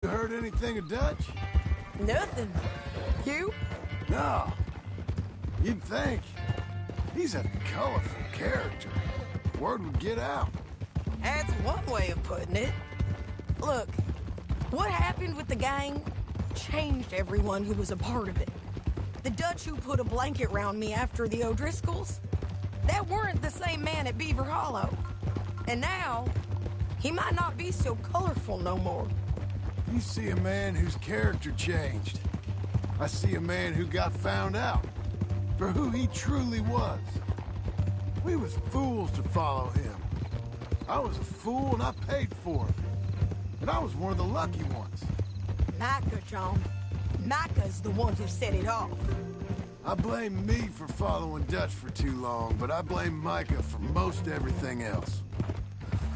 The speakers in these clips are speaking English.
You heard anything of Dutch? Nothing. You? No. You'd think. He's a colorful character. Word would get out. That's one way of putting it. Look, what happened with the gang changed everyone who was a part of it. The Dutch who put a blanket round me after the O'Driscolls, that weren't the same man at Beaver Hollow. And now, he might not be so colorful no more. You see a man whose character changed. I see a man who got found out for who he truly was. We was fools to follow him. I was a fool and I paid for it. And I was one of the lucky ones. Micah, John. Micah's the one who set it off. I blame me for following Dutch for too long, but I blame Micah for most everything else.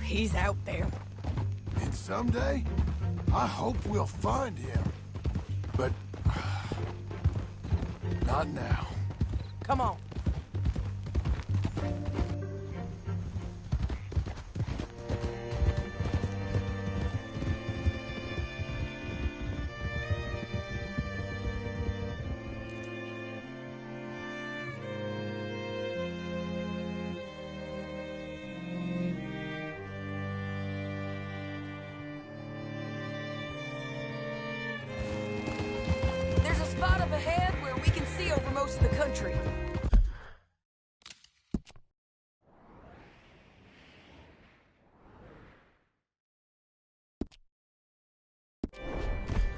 He's out there. And someday, I hope we'll find him. But... not now. Come on. There's a spot up ahead where we can see over most of the country.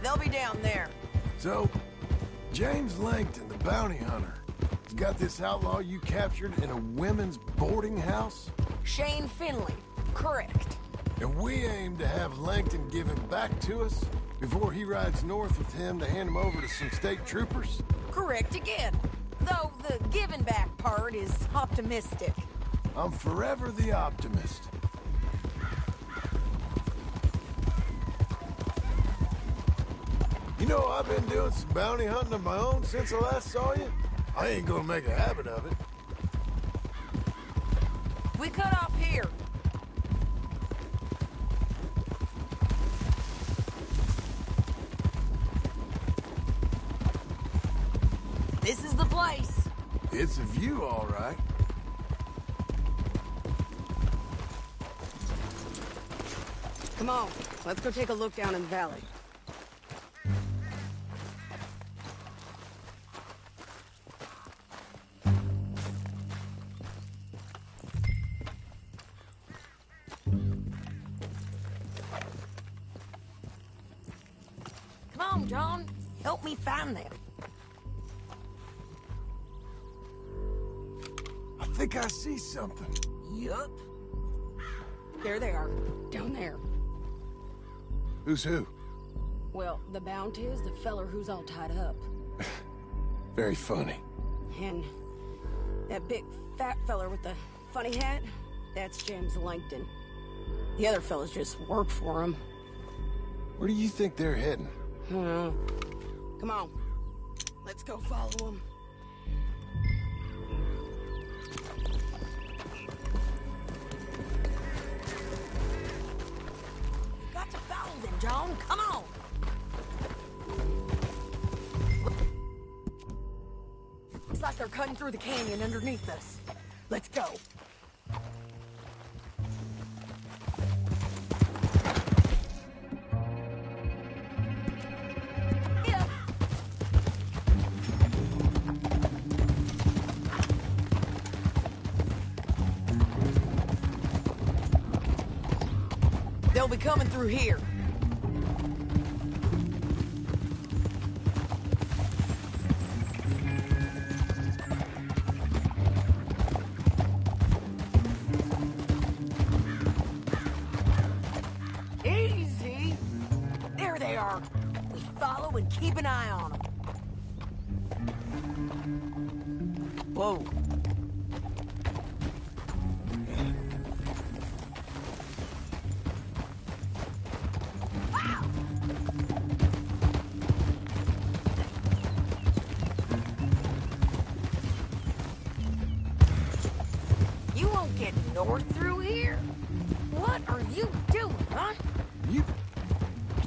They'll be down there. So, James Langton, the bounty hunter, has got this outlaw you captured in a women's boarding house? Shane Finley. Correct. And we aim to have Langton give him back to us before he rides north with him to hand him over to some state troopers? Correct again. Though the giving back part is optimistic. I'm forever the optimist. You know, I've been doing some bounty hunting of my own since I last saw you. I ain't gonna make a habit of it. We cut off here. This is the place. It's a view, all right. Come on, let's go take a look down in the valley. Come on, John. Help me find them. I think I see something. Yup. There they are, down there. Who's who? Well, the Bounty is the feller who's all tied up. Very funny. And that big fat feller with the funny hat, that's James Langton. The other fellas just work for him. Where do you think they're heading? Come on, let's go follow them. We got to follow them, John. Come on. Looks like they're cutting through the canyon underneath us. Let's go. They'll be coming through here. Easy. There they are. We follow and keep an eye on them. Whoa. You won't get north through here? What are you doing, huh? You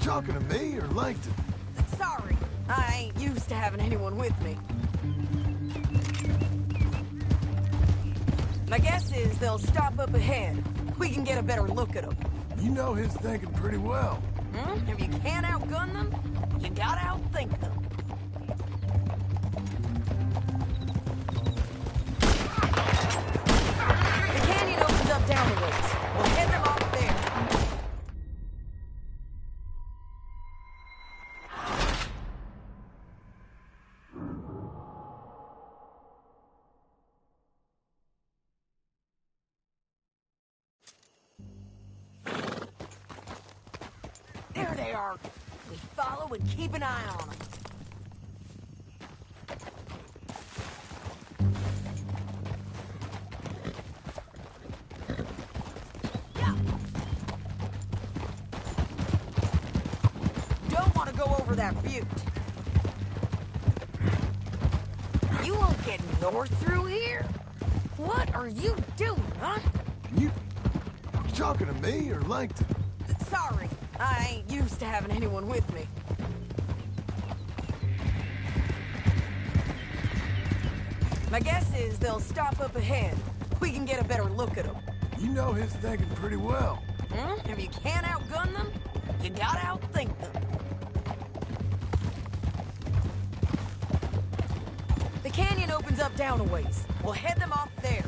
talking to me or Langton? Sorry, I ain't used to having anyone with me. My guess is they'll stop up ahead. We can get a better look at them. You know his thinking pretty well. If you can't outgun them, you gotta outthink them. The canyon opens up down the ways. We'll head them off there. There they are. We follow and keep an eye on them. Yeah. Don't want to go over that butte. You won't get north through here? What are you doing, huh? You talking to me or Langton? Sorry, I ain't used to having anyone with me. My guess is they'll stop up ahead. We can get a better look at them. You know his thinking pretty well. If you can't outgun them, you gotta outthink them. The canyon opens up down a ways. We'll head them off there.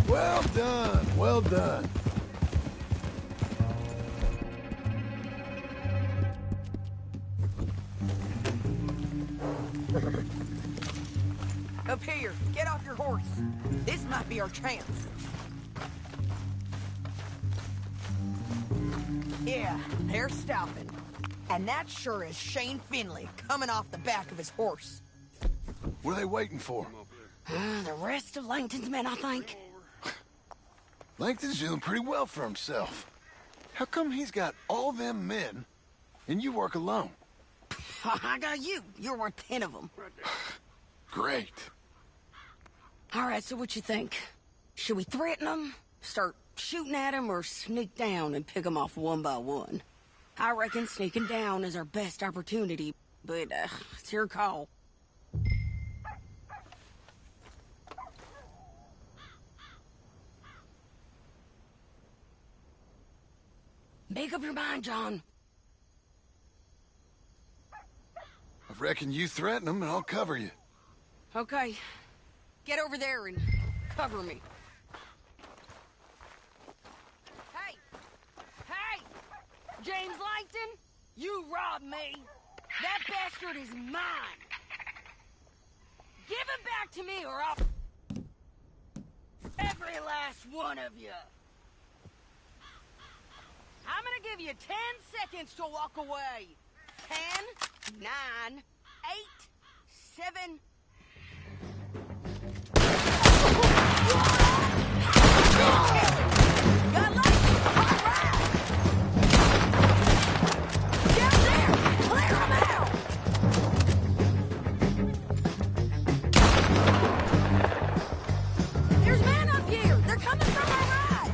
Well done, well done. Up here, get off your horse. This might be our chance. Yeah, they're stopping. And that sure is Shane Finley coming off the back of his horse. What are they waiting for? The rest of Langton's men, I think. Langton's doing pretty well for himself. How come he's got all them men, and you work alone? I got you. You're worth 10 of them. Great. All right, so what you think? Should we threaten them, start shooting at them, or sneak down and pick them off one by one? I reckon sneaking down is our best opportunity, but it's your call. Make up your mind, John. I reckon you threaten them and I'll cover you. Okay. Get over there and cover me. Hey! Hey! James Langton, you robbed me. That bastard is mine. Give him back to me or I'll... every last one of you. I'm gonna give you 10 seconds to walk away. 10, 9, 8, 7... Got lucky! All right! Down there! Clear them out! There's men up here! They're coming from our right!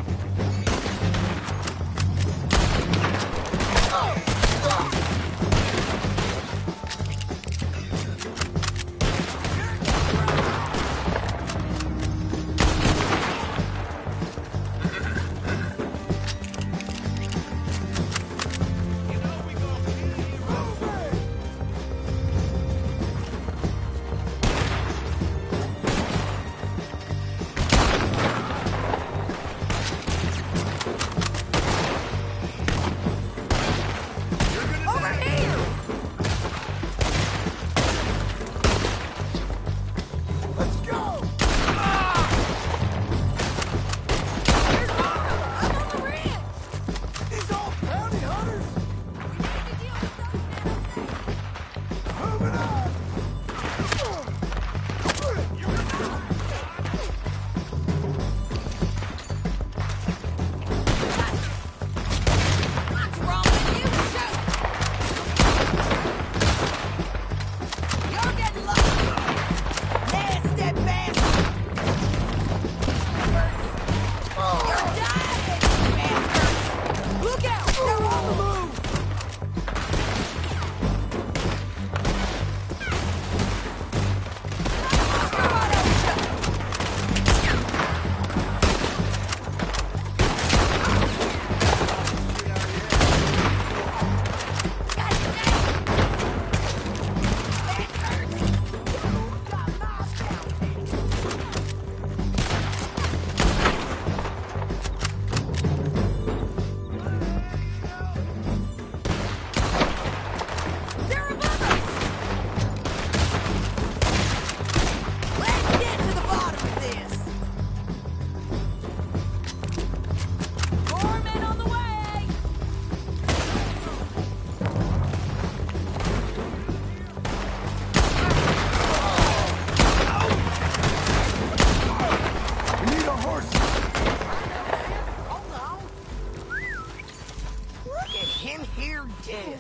Look at him here dead.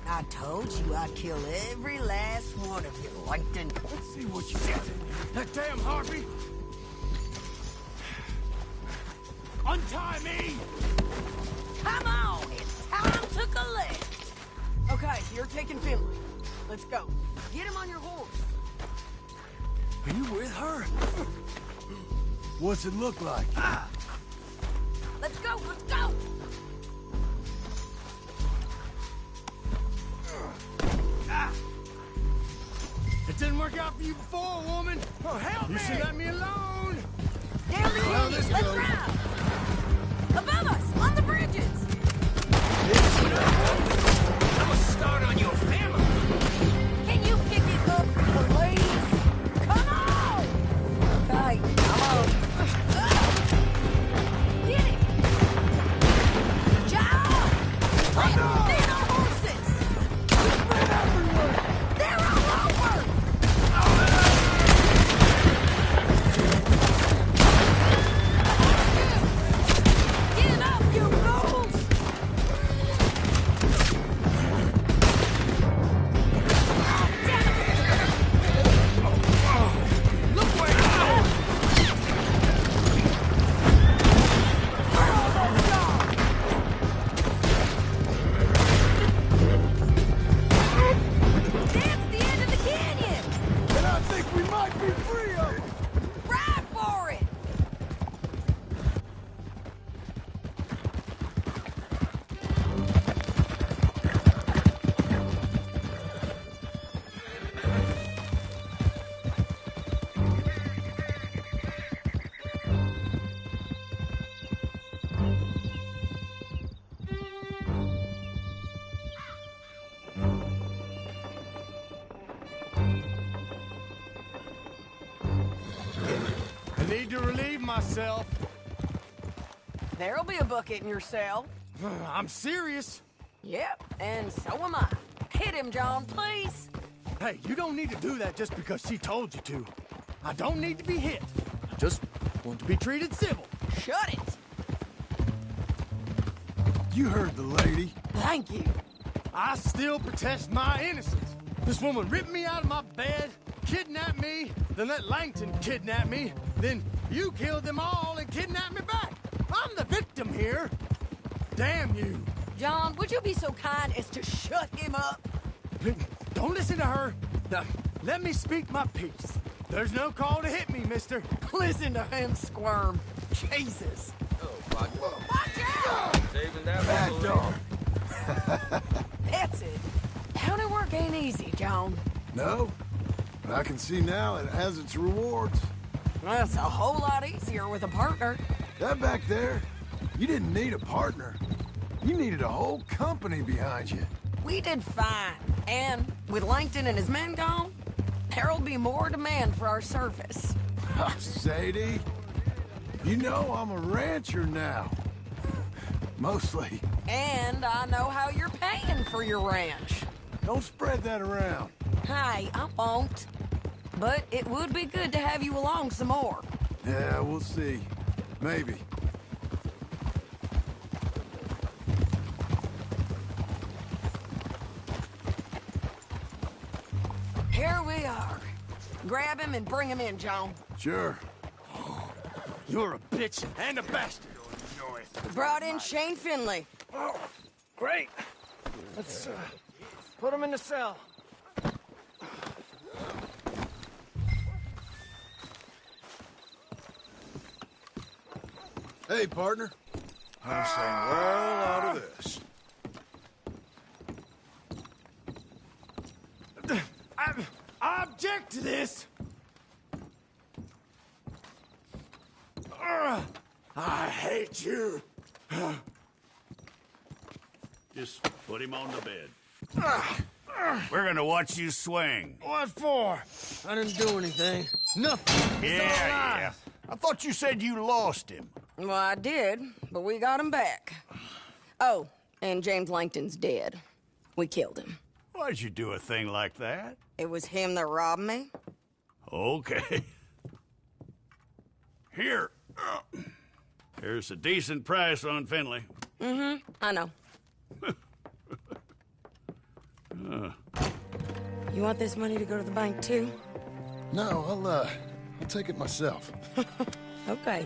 I told you I'd kill every last one of you, Langton. Let's see what you got in here. That damn harpy! Untie me! Come on, it's time to collect. Okay, you're taking Finley. Let's go. Get him on your horse. Are you with her? What's it look like? Let's go, let's go! It didn't work out for you before, woman! Oh, help me! You should let me alone! Down the Well, canyon, let's let's go. drive! Above us, on the bridges! I'm a start on your family! Can you pick it up, please? Come on! Okay, come on. Get it! John! Let our horses! They're all over! Get up, you fools! That's the end of the canyon! And I think we might be free of it. Ride for it! I need to relieve myself. There'll be a bucket in your cell. I'm serious. Yep, and so am I. Hit him, John, please. Hey, you don't need to do that just because she told you to. I don't need to be hit. I just want to be treated civil. Shut it. You heard the lady. Thank you. I still protest my innocence. This woman ripped me out of my bed, kidnapped me, then let Langton kidnap me, then you killed them all and kidnapped me back. I'm the victim here. Damn you. John, would you be so kind as to shut him up? Don't listen to her. Now, let me speak my piece. There's no call to hit me, mister. Listen to him squirm. Jesus. Watch out! Saving that Bad one. dog. That's it. County work ain't easy, John. No, but I can see now it has its rewards. That's a whole lot easier with a partner. That back there, you didn't need a partner. You needed a whole company behind you. We did fine. And with Langton and his men gone, there'll be more demand for our service. Sadie, you know I'm a rancher now. Mostly. And I know how you're paying for your ranch. Don't spread that around. Hey, I won't. But it would be good to have you along some more. Yeah, we'll see. Maybe. Here we are. Grab him and bring him in, John. Sure. You're a bitch and a bastard. Brought in Shane Finley. Oh, great. Let's put him in the cell. Hey, partner. I'm staying well out of this. I object to this. I hate you. Just put him on the bed. We're gonna watch you swing. What for? I didn't do anything. Nothing. It's all lies. I thought you said you lost him. Well, I did, but we got him back. Oh, and James Langton's dead. We killed him. Why'd you do a thing like that? It was him that robbed me. Okay. Here. Here's a decent price on Finley. I know. You want this money to go to the bank, too? No, I'll take it myself. Okay,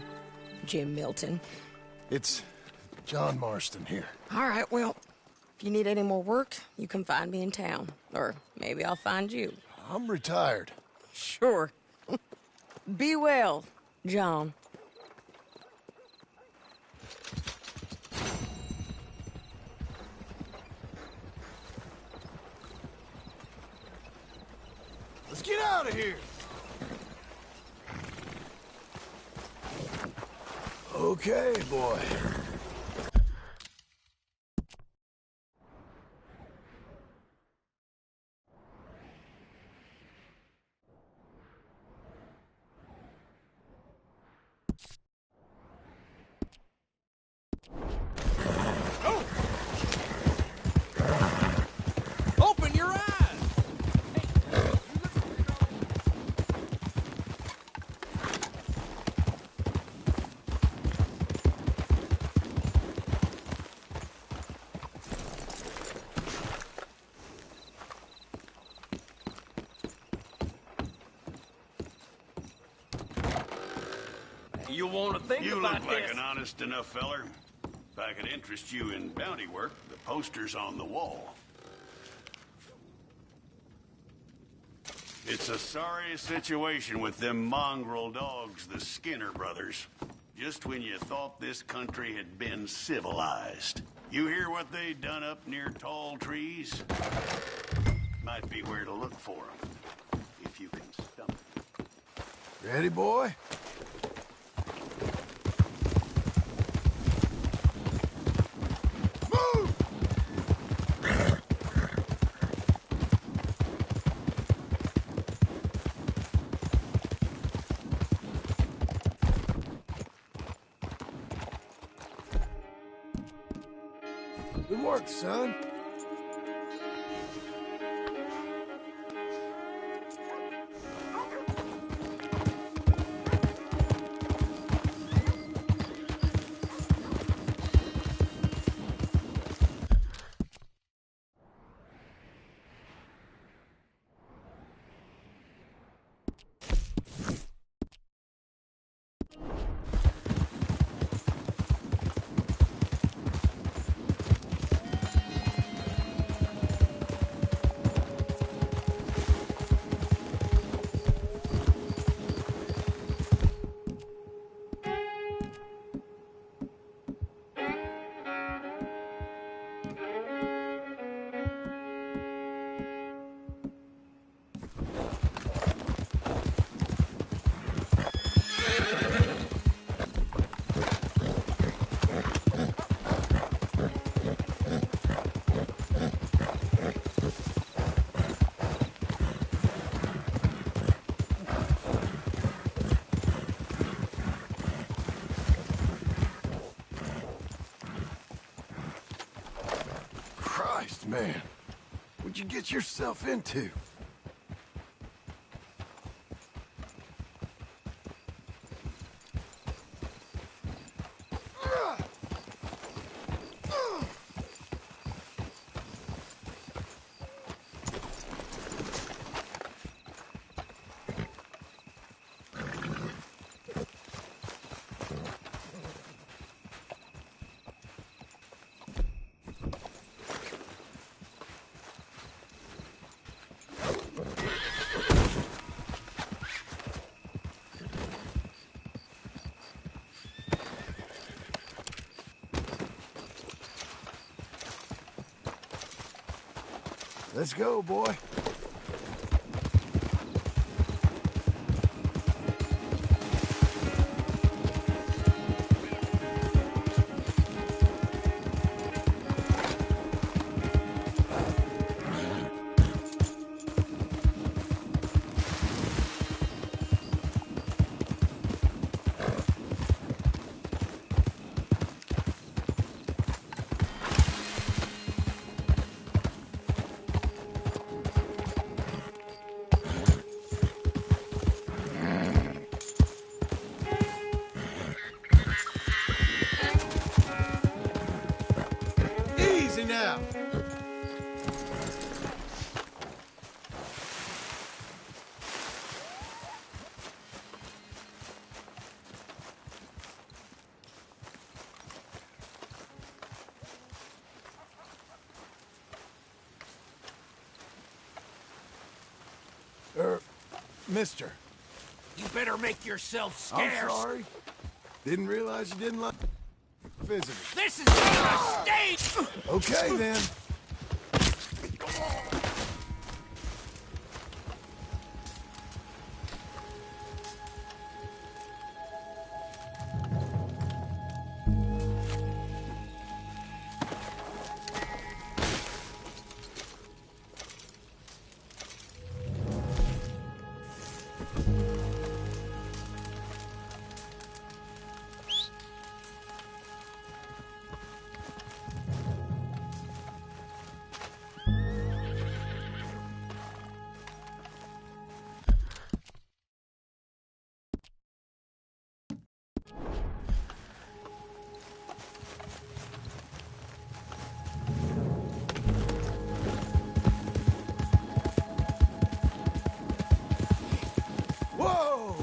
Jim Milton. It's John Marston here. All right, well, if you need any more work, you can find me in town. Or maybe I'll find you. I'm retired. Sure. Be well, John. Let's get out of here! Okay, boy. Open your eyes! You want to think You about look like this? an honest enough feller. If I could interest you in bounty work, the poster's on the wall. It's a sorry situation with them mongrel dogs, the Skinner brothers. Just when you thought this country had been civilized. You hear what they done up near tall trees? Might be where to look for them, if you can stomach it. Ready, boy? Move! Good work, son. Christ, man. What'd you get yourself into? Let's go, boy. out. Mister. You better make yourself scarce. I'm sorry. Didn't realize you didn't like visitors. This is not a stage! Okay, then. Whoa!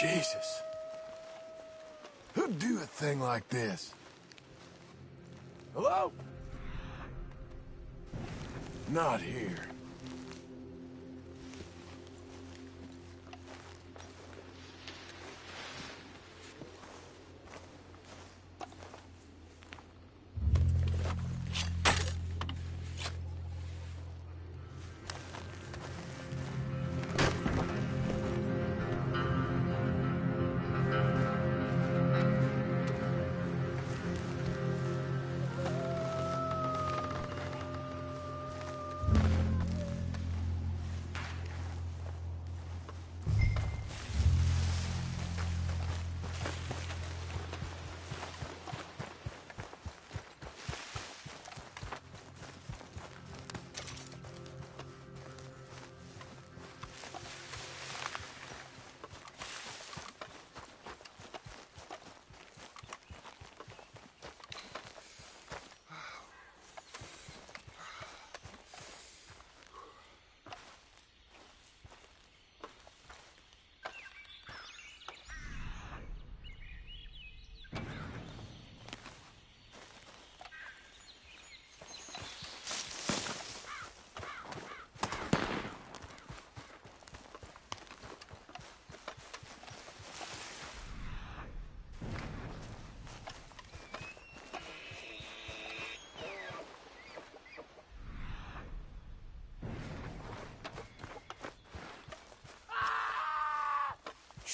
Jesus. Who'd do a thing like this? Hello? Not here.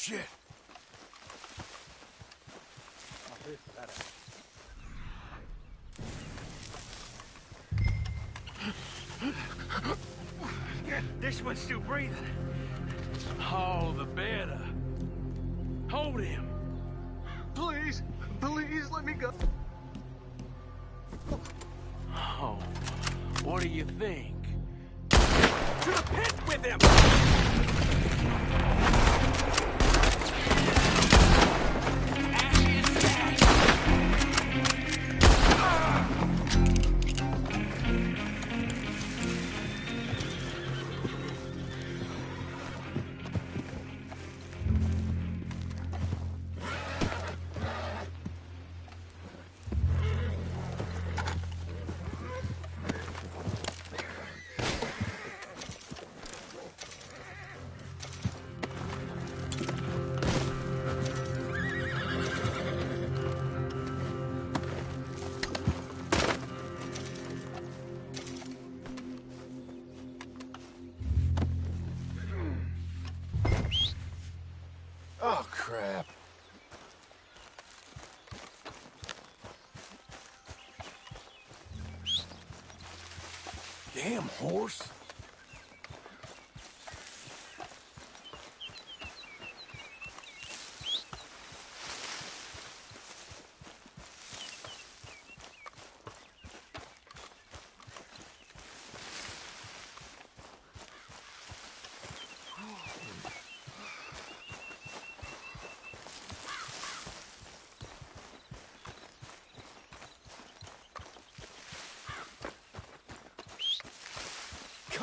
shit. This one's still breathing. All the better. Hold him. Please, please let me go. Oh, what do you think? To the pit with him! Oh, crap. Damn horse.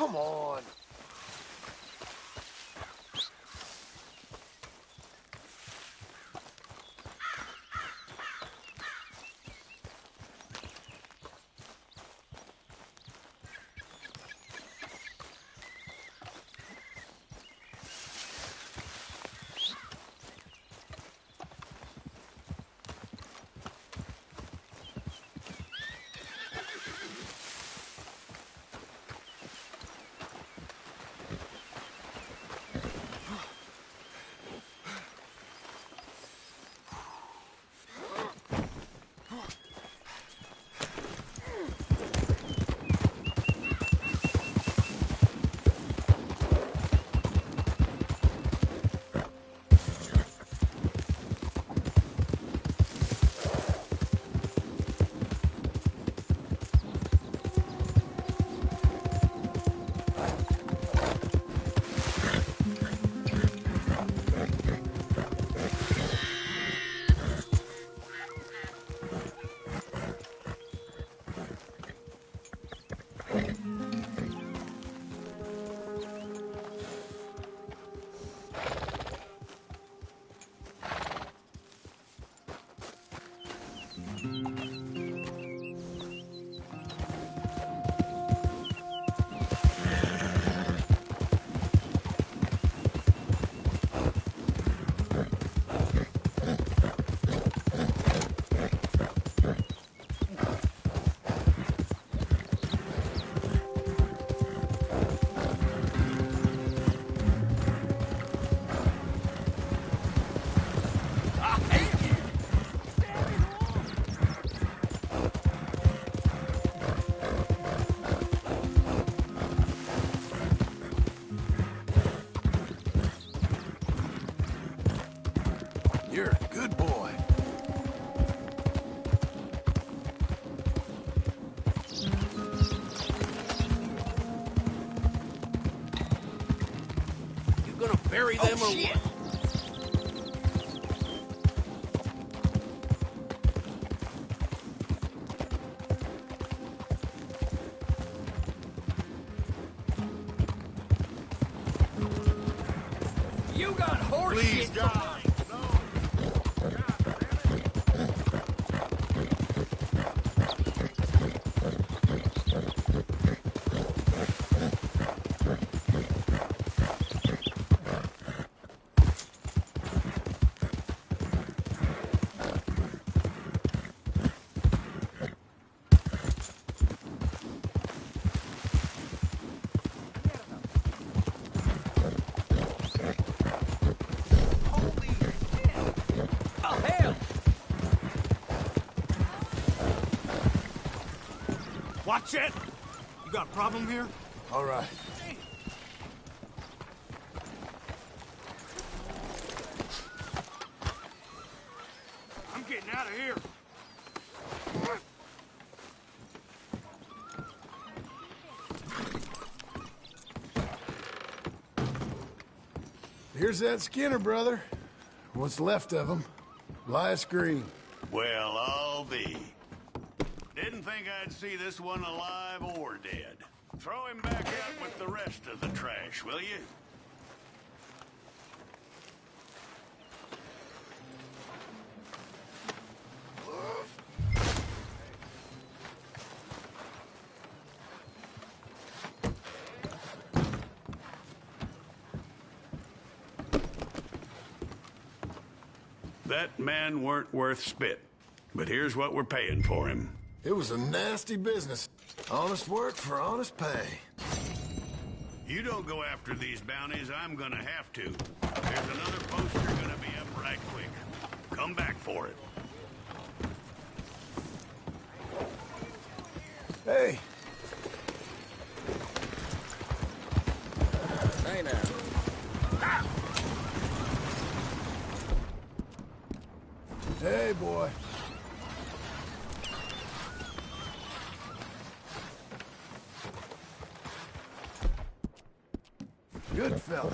Come on. You're a good boy. You gonna bury them or shit. what? You got horse Please, shit. God. Watch it! You got a problem here? All right. I'm getting out of here. Here's that Skinner brother. What's left of him. Elias Green. Well, I'll be. Didn't think I'd see this one alive or dead. Throw him back out with the rest of the trash, will you? That man weren't worth spit. But here's what we're paying for him. It was a nasty business. Honest work for honest pay. You don't go after these bounties, I'm gonna have to. There's another poster gonna be up right quick. Come back for it. Hey. Hey now. Hey, boy. Good fella.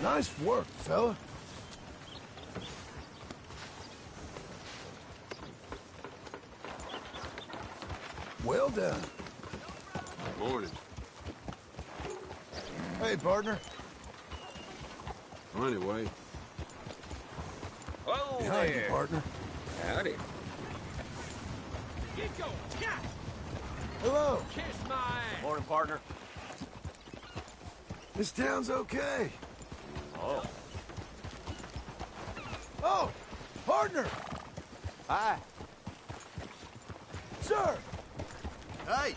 Nice work, fella. Well done. Morning. Hey, partner. Well, anyway, Whoa Behind you, there. partner. Howdy. Hello. Kiss my ass. Morning, partner. This town's okay. Oh. Oh, partner. Hi. Sir. Hey!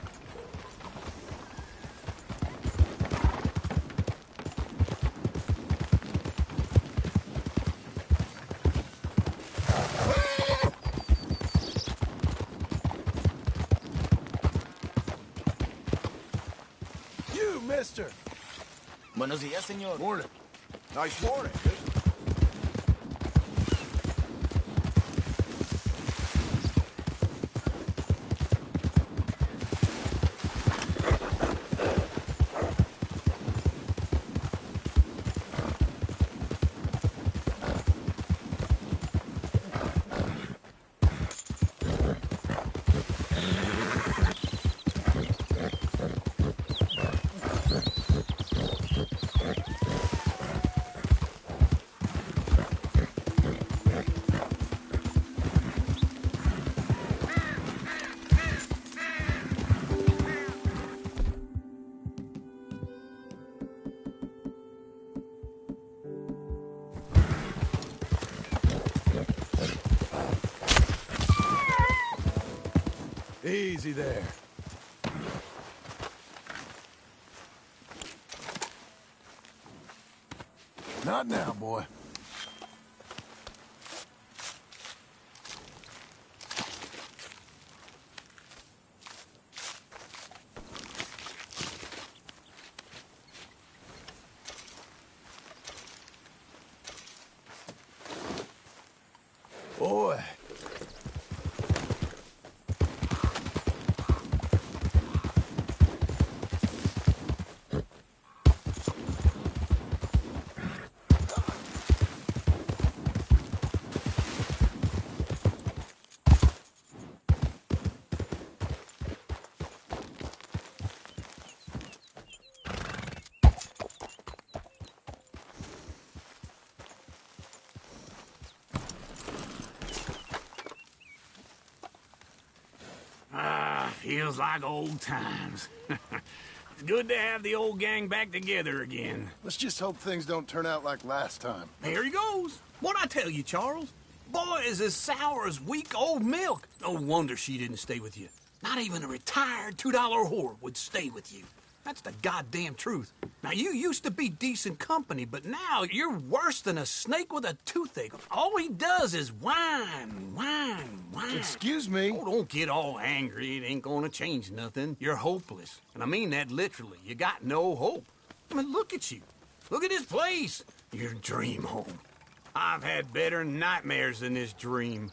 You, mister. Buenos días, señor. Morning. Nice morning. Easy there. Not now, boy. Boy. Feels like old times. It's good to have the old gang back together again. Let's just hope things don't turn out like last time. There he goes. What'd I tell you, Charles? Boy is as sour as week old milk. No wonder she didn't stay with you. Not even a retired $2 whore would stay with you. That's the goddamn truth. Now, you used to be decent company, but now you're worse than a snake with a toothache. All he does is whine. Excuse me? Oh, don't get all angry. It ain't gonna change nothing. You're hopeless. And I mean that literally. You got no hope. I mean, look at you. Look at this place. Your dream home. I've had better nightmares than this dream.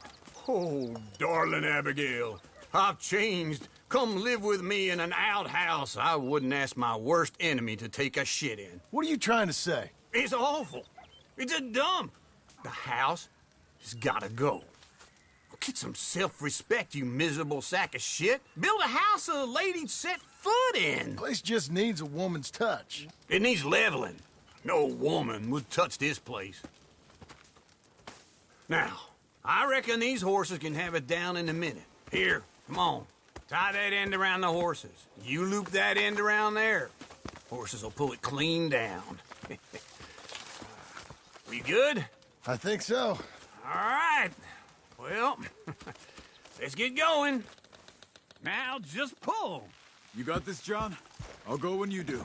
Oh, darling Abigail, I've changed. Come live with me in an outhouse I wouldn't ask my worst enemy to take a shit in. What are you trying to say? It's awful. It's a dump. The house has gotta go. Get some self-respect, you miserable sack of shit. Build a house a lady'd set foot in. Place just needs a woman's touch. It needs leveling. No woman would touch this place. Now, I reckon these horses can have it down in a minute. Here, come on. Tie that end around the horses. You loop that end around there. Horses will pull it clean down. We good? I think so. All right. Well, let's get going. Now, just pull. You got this, John? I'll go when you do.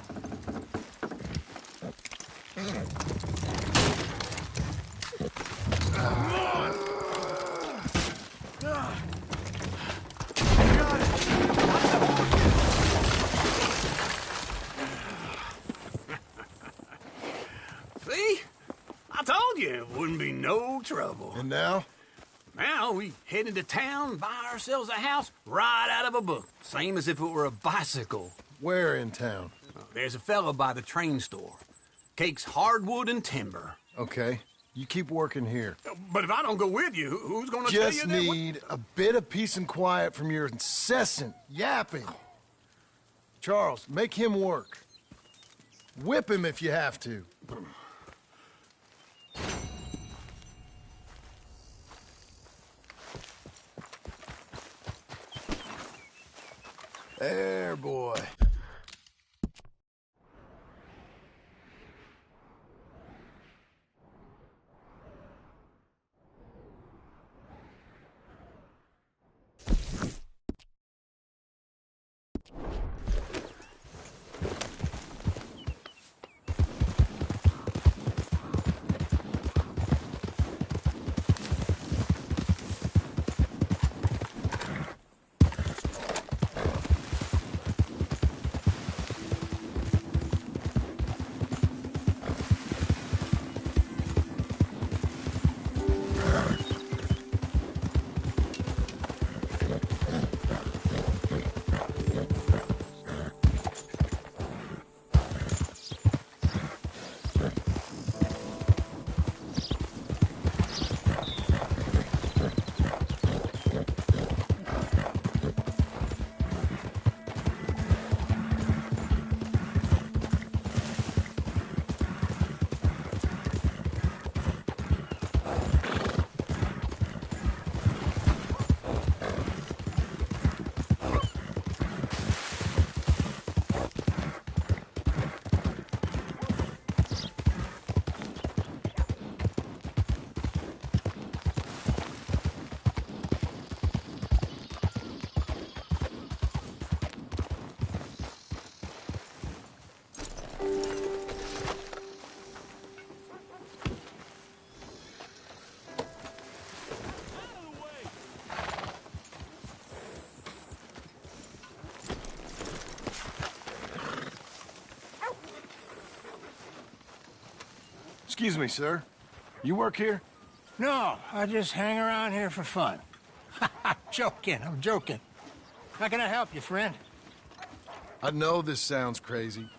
See? I told you it wouldn't be no trouble. And now? Now we head into town, buy ourselves a house right out of a book. Same as if it were a bicycle. Where in town? There's a fella by the train store. Cakes hardwood and timber. Okay. You keep working here. But if I don't go with you, who's gonna tell you Just that? need a bit of peace and quiet from your incessant yapping. Charles, make him work. Whip him if you have to. There, boy. Excuse me, sir. You work here? No, I just hang around here for fun. I'm joking. How can I help you, friend? I know this sounds crazy.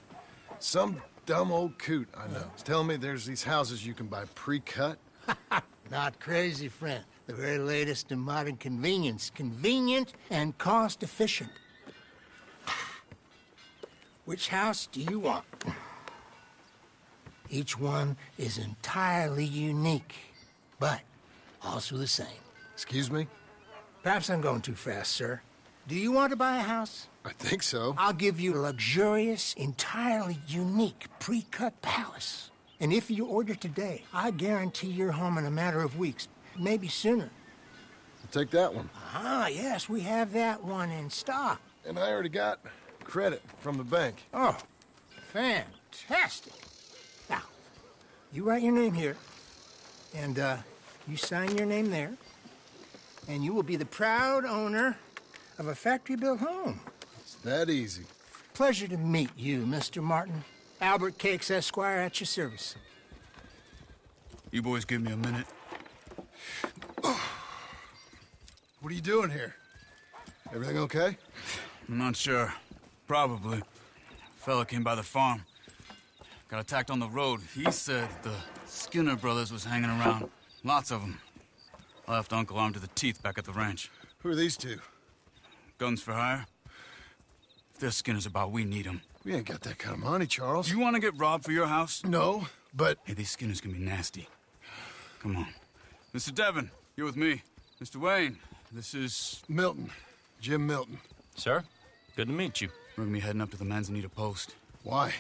Some dumb old coot I know is telling me there's these houses you can buy pre-cut. Not crazy, friend. The very latest in modern convenience. Convenient and cost-efficient. Which house do you want? Each one is entirely unique, but also the same. Excuse me? Perhaps I'm going too fast, sir. Do you want to buy a house? I think so. I'll give you a luxurious, entirely unique pre-cut palace. And if you order today, I guarantee you're home in a matter of weeks, maybe sooner. take that one. Ah, yes, we have that one in stock. And I already got credit from the bank. Oh, fantastic. Now, you write your name here, and you sign your name there, and you will be the proud owner of a factory-built home. It's that easy. Pleasure to meet you, Mr. Martin. Albert Cakes, Esquire, at your service. You boys give me a minute. What are you doing here? Everything okay? I'm not sure. Probably. Fella came by the farm. Got attacked on the road. He said the Skinner brothers was hanging around. Lots of them. I left Uncle armed to the teeth back at the ranch. Who are these two? Guns for hire? If they're Skinner's about, we need them. We ain't got that kind of money, Charles. You want to get robbed for your house? No, but... Hey, these Skinners can be nasty. Come on. Mr. Devon, you're with me. Mr. Wayne, this is... Milton. Jim Milton. Sir, good to meet you. We're gonna be heading up to the Manzanita post. Why?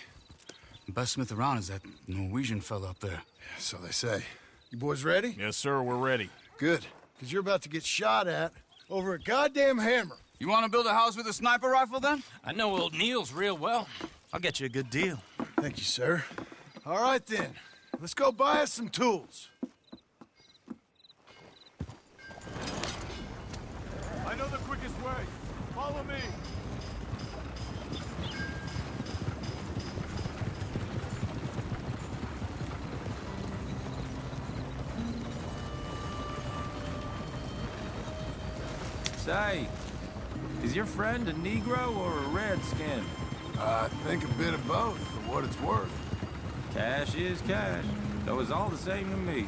The best smith around is that Norwegian fella up there. Yeah, so they say. You boys ready? Yes, sir, we're ready. Good, because you're about to get shot at over a goddamn hammer. You want to build a house with a sniper rifle, then? I know old Neil's real well. I'll get you a good deal. Thank you, sir. All right, then. Let's go buy us some tools. I know the quickest way. Follow me. Say, is your friend a Negro or a Redskin? I think a bit of both, for what it's worth. Cash is cash, though it's all the same to me.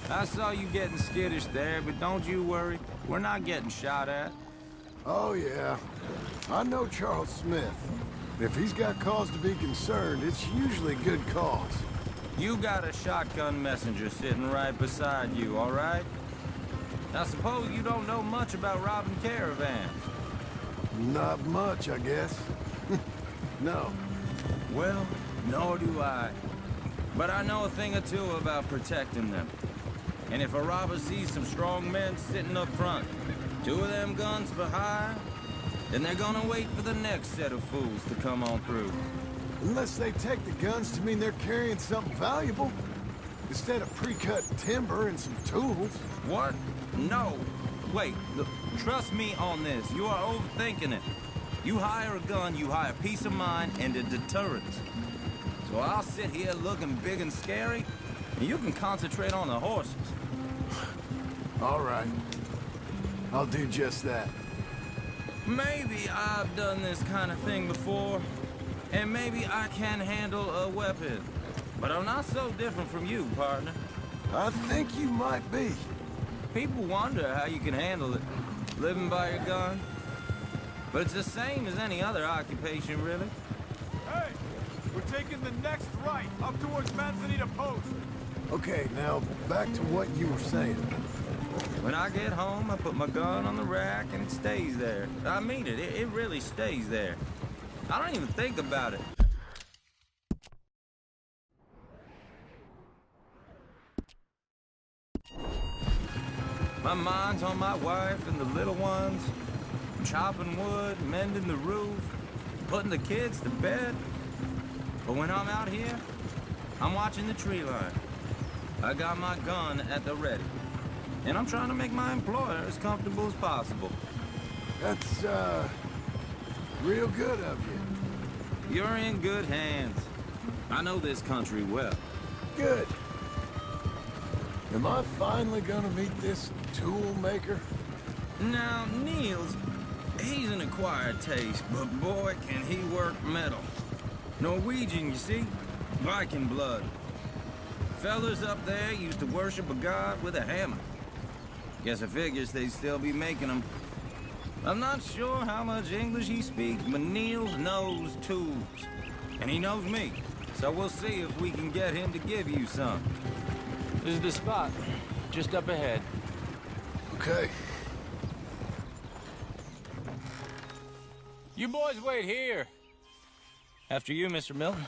I saw you getting skittish there, but don't you worry. We're not getting shot at. Oh, yeah. I know Charles Smith. If he's got cause to be concerned, it's usually a good cause. You got a shotgun messenger sitting right beside you, all right? Now, suppose you don't know much about robbing caravans. Not much, I guess. No. Well, nor do I. But I know a thing or two about protecting them. And if a robber sees some strong men sitting up front, 2 of them guns for hire, then they're gonna wait for the next set of fools to come on through. Unless they take the guns to mean they're carrying something valuable. Instead of pre-cut timber and some tools. What? No. Wait, look, trust me on this. You are overthinking it. You hire a gun, you hire peace of mind and a deterrence. So I'll sit here looking big and scary, and you can concentrate on the horses. All right. I'll do just that. Maybe I've done this kind of thing before, and maybe I can handle a weapon. But I'm not so different from you, partner. I think you might be. People wonder how you can handle it, living by your gun. But it's the same as any other occupation, really. Hey, we're taking the next right, up towards Manzanita Post. Okay, now back to what you were saying. When I get home, I put my gun on the rack and it stays there. I mean it, it really stays there. I don't even think about it. My mind's on my wife and the little ones. I'm chopping wood, mending the roof, putting the kids to bed. But when I'm out here, I'm watching the tree line. I got my gun at the ready. And I'm trying to make my employer as comfortable as possible. That's, real good of you. You're in good hands. I know this country well. Good. Am I finally gonna meet this tool maker? Now, Niels, he's an acquired taste, but boy, can he work metal. Norwegian, you see? Viking blood. Fellas up there used to worship a god with a hammer. Guess I figures they'd still be making them. I'm not sure how much English he speaks, but Niels knows tools. And he knows me. So we'll see if we can get him to give you some. This is the spot, just up ahead. Okay. You boys wait here. After you, Mr. Milton.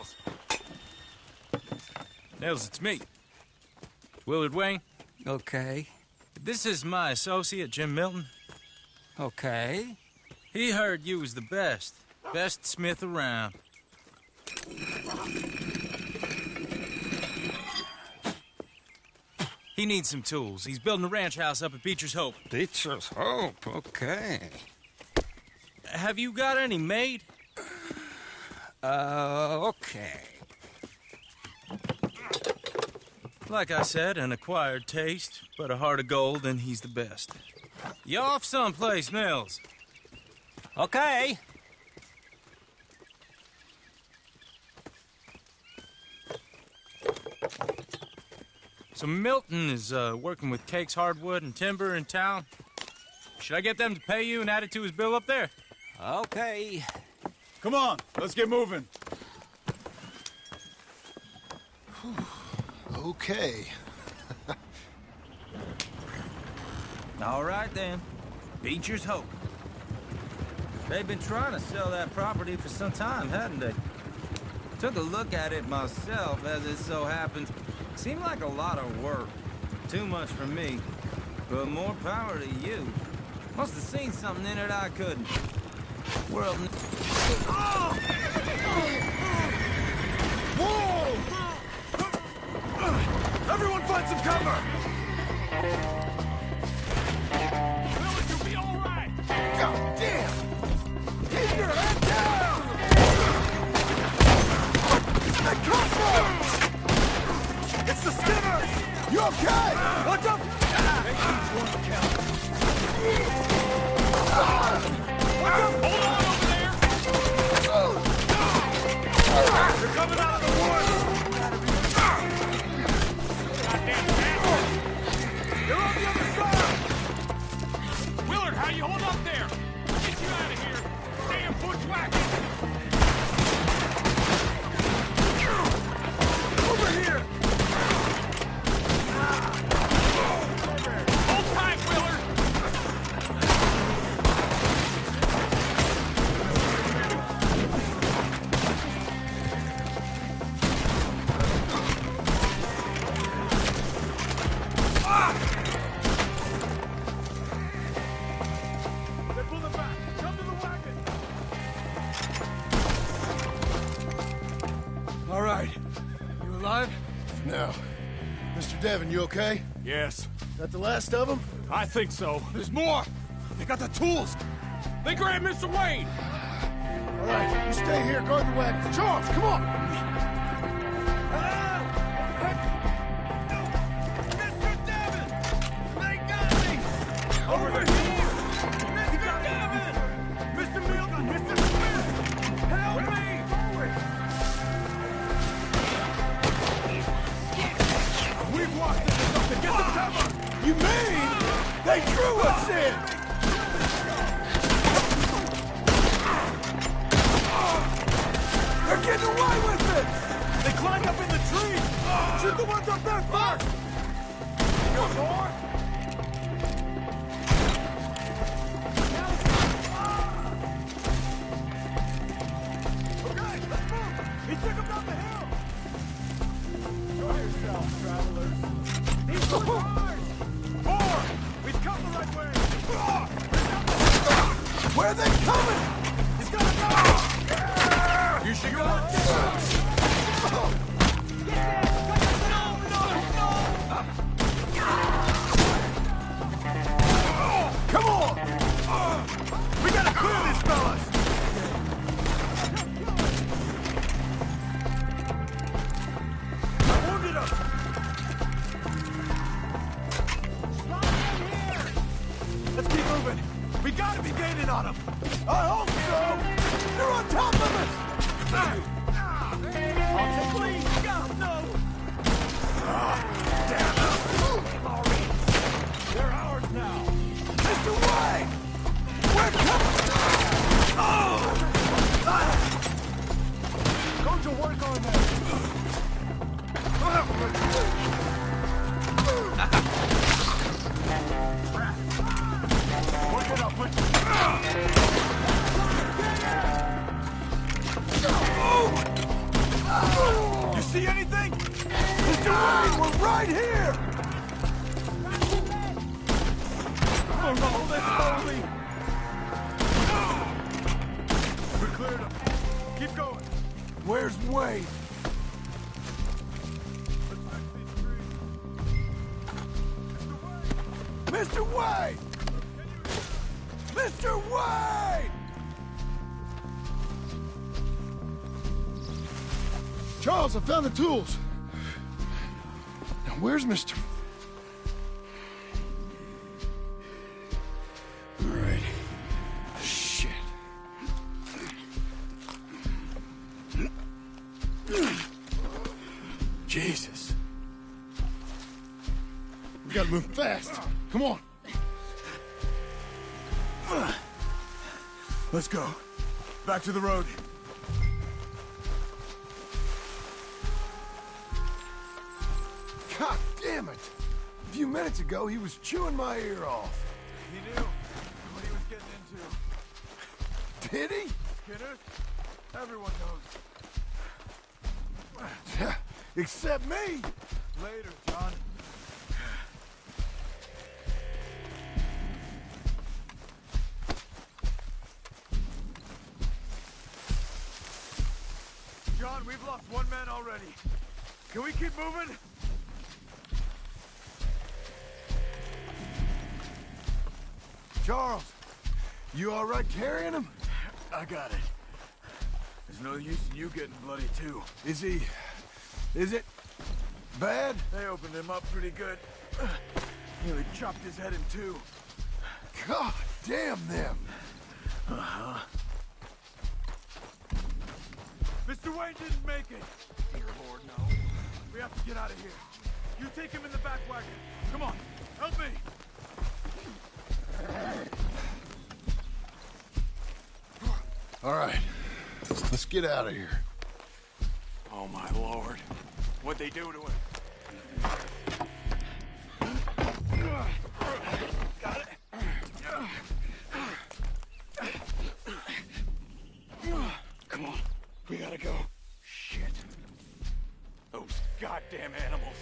Nils! Nils, it's me. Willard Wayne. Okay. This is my associate, Jim Milton. Okay. He heard you was the best. Best smith around. He needs some tools. He's building a ranch house up at Beecher's Hope. Beecher's Hope, okay. Have you got any made? Okay. Like I said, an acquired taste, but a heart of gold, and he's the best. You off someplace, Nils? Okay. So Milton is working with Cakes Hardwood and Timber in town. Should I get them to pay you and add it to his bill up there? Okay. Come on, let's get moving. Okay. All right, then. Beecher's Hope. They've been trying to sell that property for some time, hadn't they? Took a look at it myself, as it so happens. Seemed like a lot of work. Too much for me. But more power to you. Must have seen something in it I couldn't. World... Whoa! Everyone find some cover! Willard, you'll be all right! God damn! Keep your head down! Hey, come! It's the Skinners! You okay? What's up? Make each one count. What's up? Hold on over there! They're coming out of the woods! Goddamn bastard! They're on the other side! Willard, how you hold up there? I'll get you out of here! Damn bushwhackers! Over here! Hold tight, Willard! They're pulling back! Come to the wagon! All right. You alive? No. Mr. Devon, you okay? Yes. That the last of them? I think so. There's more! They got the tools! They grabbed Mr. Wayne! All right, you stay here, guard the wagon. Charles, come on! Mr. Devon! They got me! Over here! Mr. Devon! Mr. Milton! Mr. Smith! Help me! We've walked into something! Get the cover! You mean they drew us in? They're getting away with it! They climbed up in the trees! Shoot the ones up there first! Your more? Okay, let's move! He took them down the hill! Show yourself, travelers! These are ours! Four! We've come the right way! Where are they coming? He's gotta go! You should go! Come on! We gotta clear these fellas! I wounded him! Let's keep moving! We gotta be gaining on them! I hope so! They're on top of us! I'll take lead! No! Damn it! They're ours now! Mr. Wayne! We're coming! Go to work on that! Work it up, quick! Right here! Oh, that's holy! We cleared him. Keep going. Where's Wade? Mr. Wade! Mr. Wade! Charles, I found the tools. Now, where's Mr. All right. Shit. Jesus. We gotta move fast. Come on. Let's go. Back to the road. God damn it! A few minutes ago, he was chewing my ear off. He knew what he was getting into. Did he? Skinner, everyone knows. Except me! Later, John. John, we've lost one man already. Can we keep moving? Charles, you all right carrying him? I got it. There's no use in you getting bloody too. Is it bad? They opened him up pretty good. Nearly chopped his head in two. God damn them. Uh-huh. Mr. Wayne didn't make it. Dear Lord, no. We have to get out of here. You take him in the back wagon. Come on, help me. All right, let's get out of here. Oh, my Lord. What'd they do to him? Got it. Come on. We gotta go. Shit. Those goddamn animals.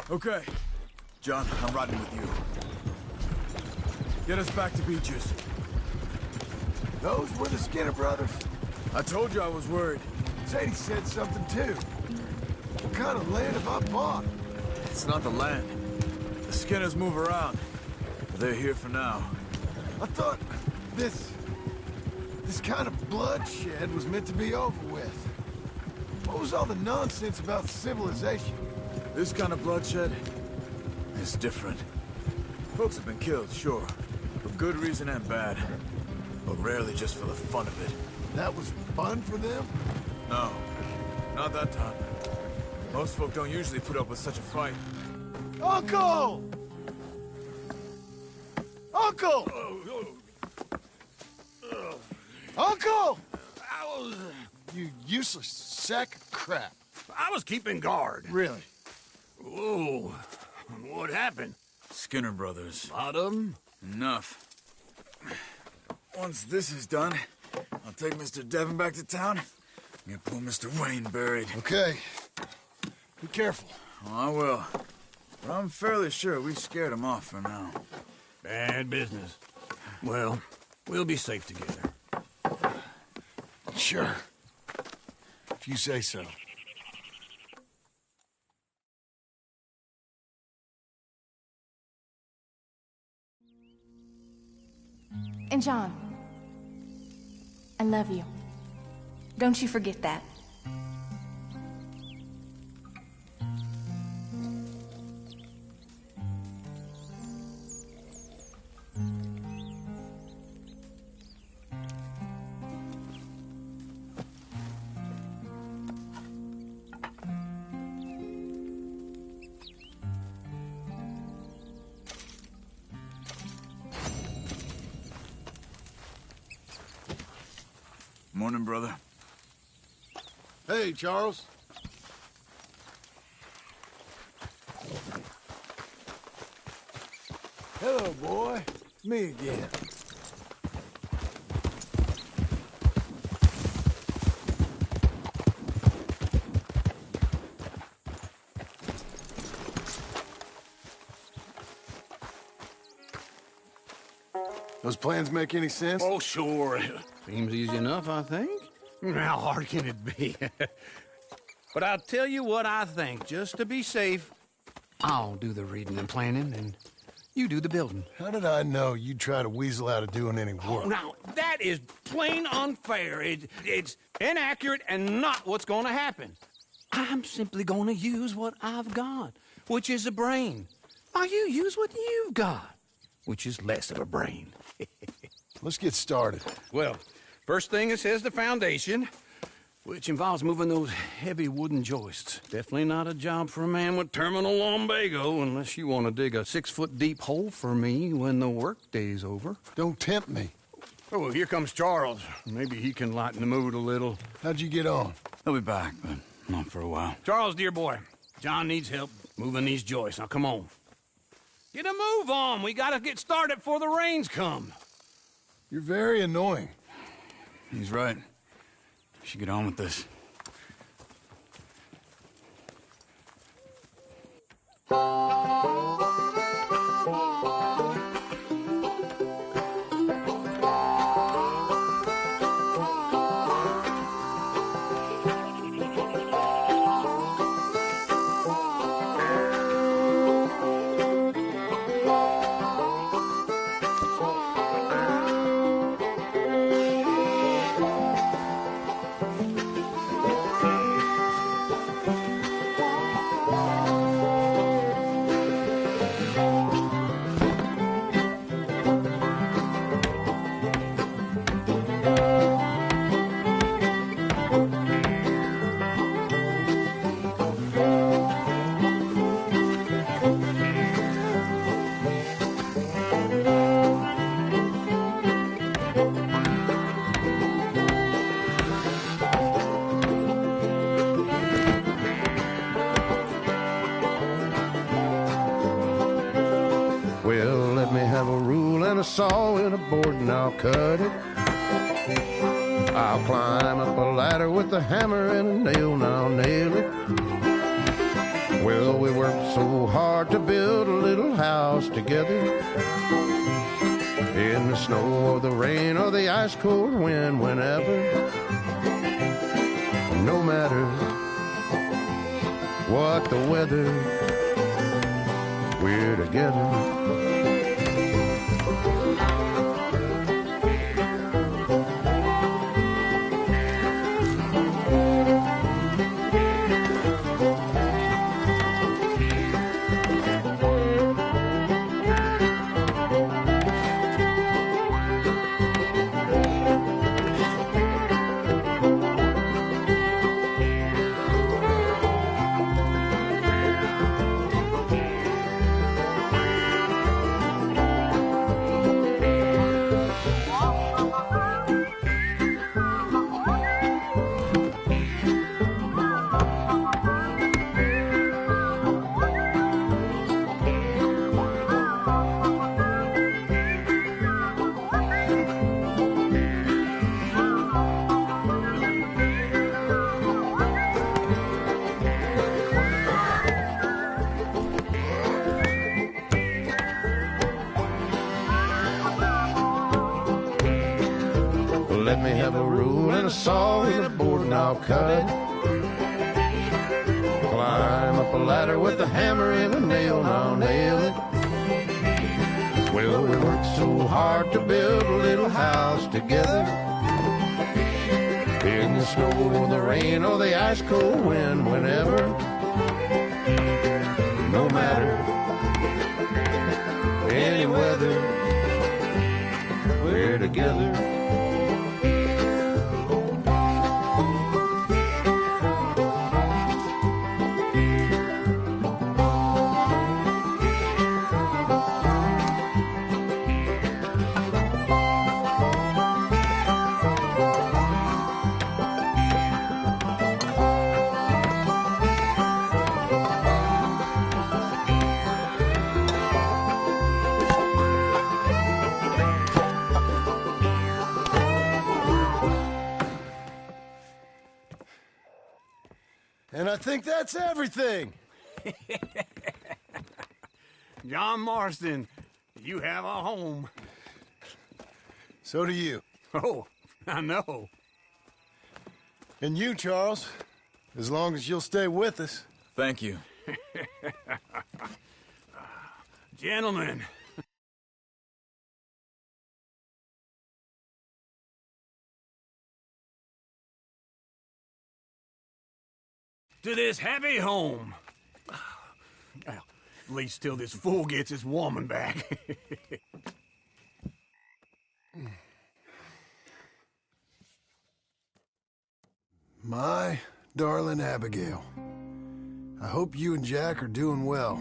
Okay. John, I'm riding with you. Get us back to Beaches. Those were the Skinner brothers. I told you I was worried. Sadie said something too. What kind of land have I bought? It's not the land. The Skinners move around. But they're here for now. I thought this kind of bloodshed was meant to be over with. What was all the nonsense about civilization? This kind of bloodshed is different. Folks have been killed, sure. For good reason and bad. But rarely just for the fun of it. That was fun for them? No, not that time. Most folk don't usually put up with such a fight. Uncle! Uncle! Uncle! You useless sack of crap. I was keeping guard. Really? Whoa. What happened? Skinner brothers. Lot of them? Enough. Once this is done, I'll take Mr. Devon back to town and get poor Mr. Wayne buried. Okay. Be careful. Oh, I will. But I'm fairly sure we scared him off for now. Bad business. Well, we'll be safe together. Sure. If you say so. And John, I love you. Don't you forget that. Morning, brother. Hey, Charles. Hello, boy. Me again. Those plans make any sense? Oh, sure. Seems easy enough, I think. How hard can it be? But I'll tell you what I think. Just to be safe, I'll do the reading and planning, and you do the building. How did I know you'd try to weasel out of doing any work? Oh, now, that is plain unfair. It's inaccurate and not what's going to happen. I'm simply going to use what I've got, which is a brain. Now you use what you've got, which is less of a brain. Let's get started. Well, first thing it says the foundation, which involves moving those heavy wooden joists. Definitely not a job for a man with terminal lumbago, unless you want to dig a 6-foot deep hole for me when the workday's over. Don't tempt me. Oh, well, here comes Charles. Maybe he can lighten the mood a little. How'd you get on? He'll be back, but not for a while. Charles, dear boy, John needs help moving these joists. Now, come on. Get a move on. We gotta get started before the rains come. You're very annoying. He's right. We should get on with this. Well, let me have a rule and a saw and a board and I'll cut it. I'll climb up a ladder with a hammer and a nail and I'll nail it. Well, we worked so hard to build a little house together. In the snow or the rain or the ice cold wind, whenever. No matter what the weather, we're together. Let me have a rule and a saw and a board and I'll cut it. Climb up a ladder with a hammer and a nail and I'll nail it. Well, we worked so hard to build a little house together. In the snow or the rain or the ice cold wind, whenever. No matter any weather, we're together. And I think that's everything. John Marston, you have a home. So do you. Oh, I know. And you, Charles. As long as you'll stay with us. Thank you. Gentlemen. To this happy home. Well, at least till this fool gets his woman back. My darling Abigail, I hope you and Jack are doing well.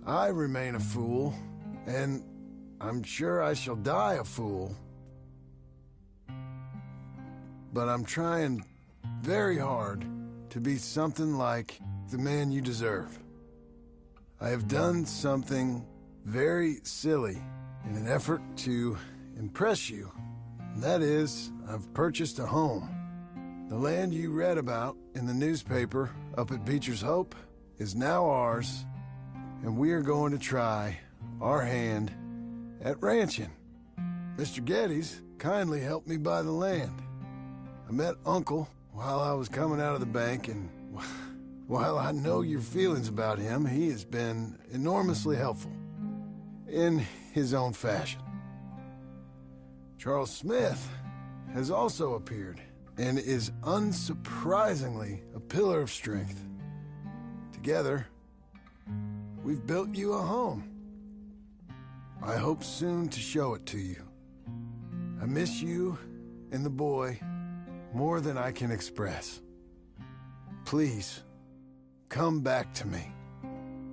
I remain a fool, and I'm sure I shall die a fool. But I'm trying very hard to be something like the man you deserve. I have done something very silly in an effort to impress you. And that is, I've purchased a home. The land you read about in the newspaper up at Beecher's Hope is now ours, and we are going to try our hand at ranching. Mr. Geddes kindly helped me buy the land. I met Uncle while I was coming out of the bank, and while I know your feelings about him, he has been enormously helpful in his own fashion. Charles Smith has also appeared and is unsurprisingly a pillar of strength. Together, we've built you a home. I hope soon to show it to you. I miss you and the boy more than I can express. Please, come back to me.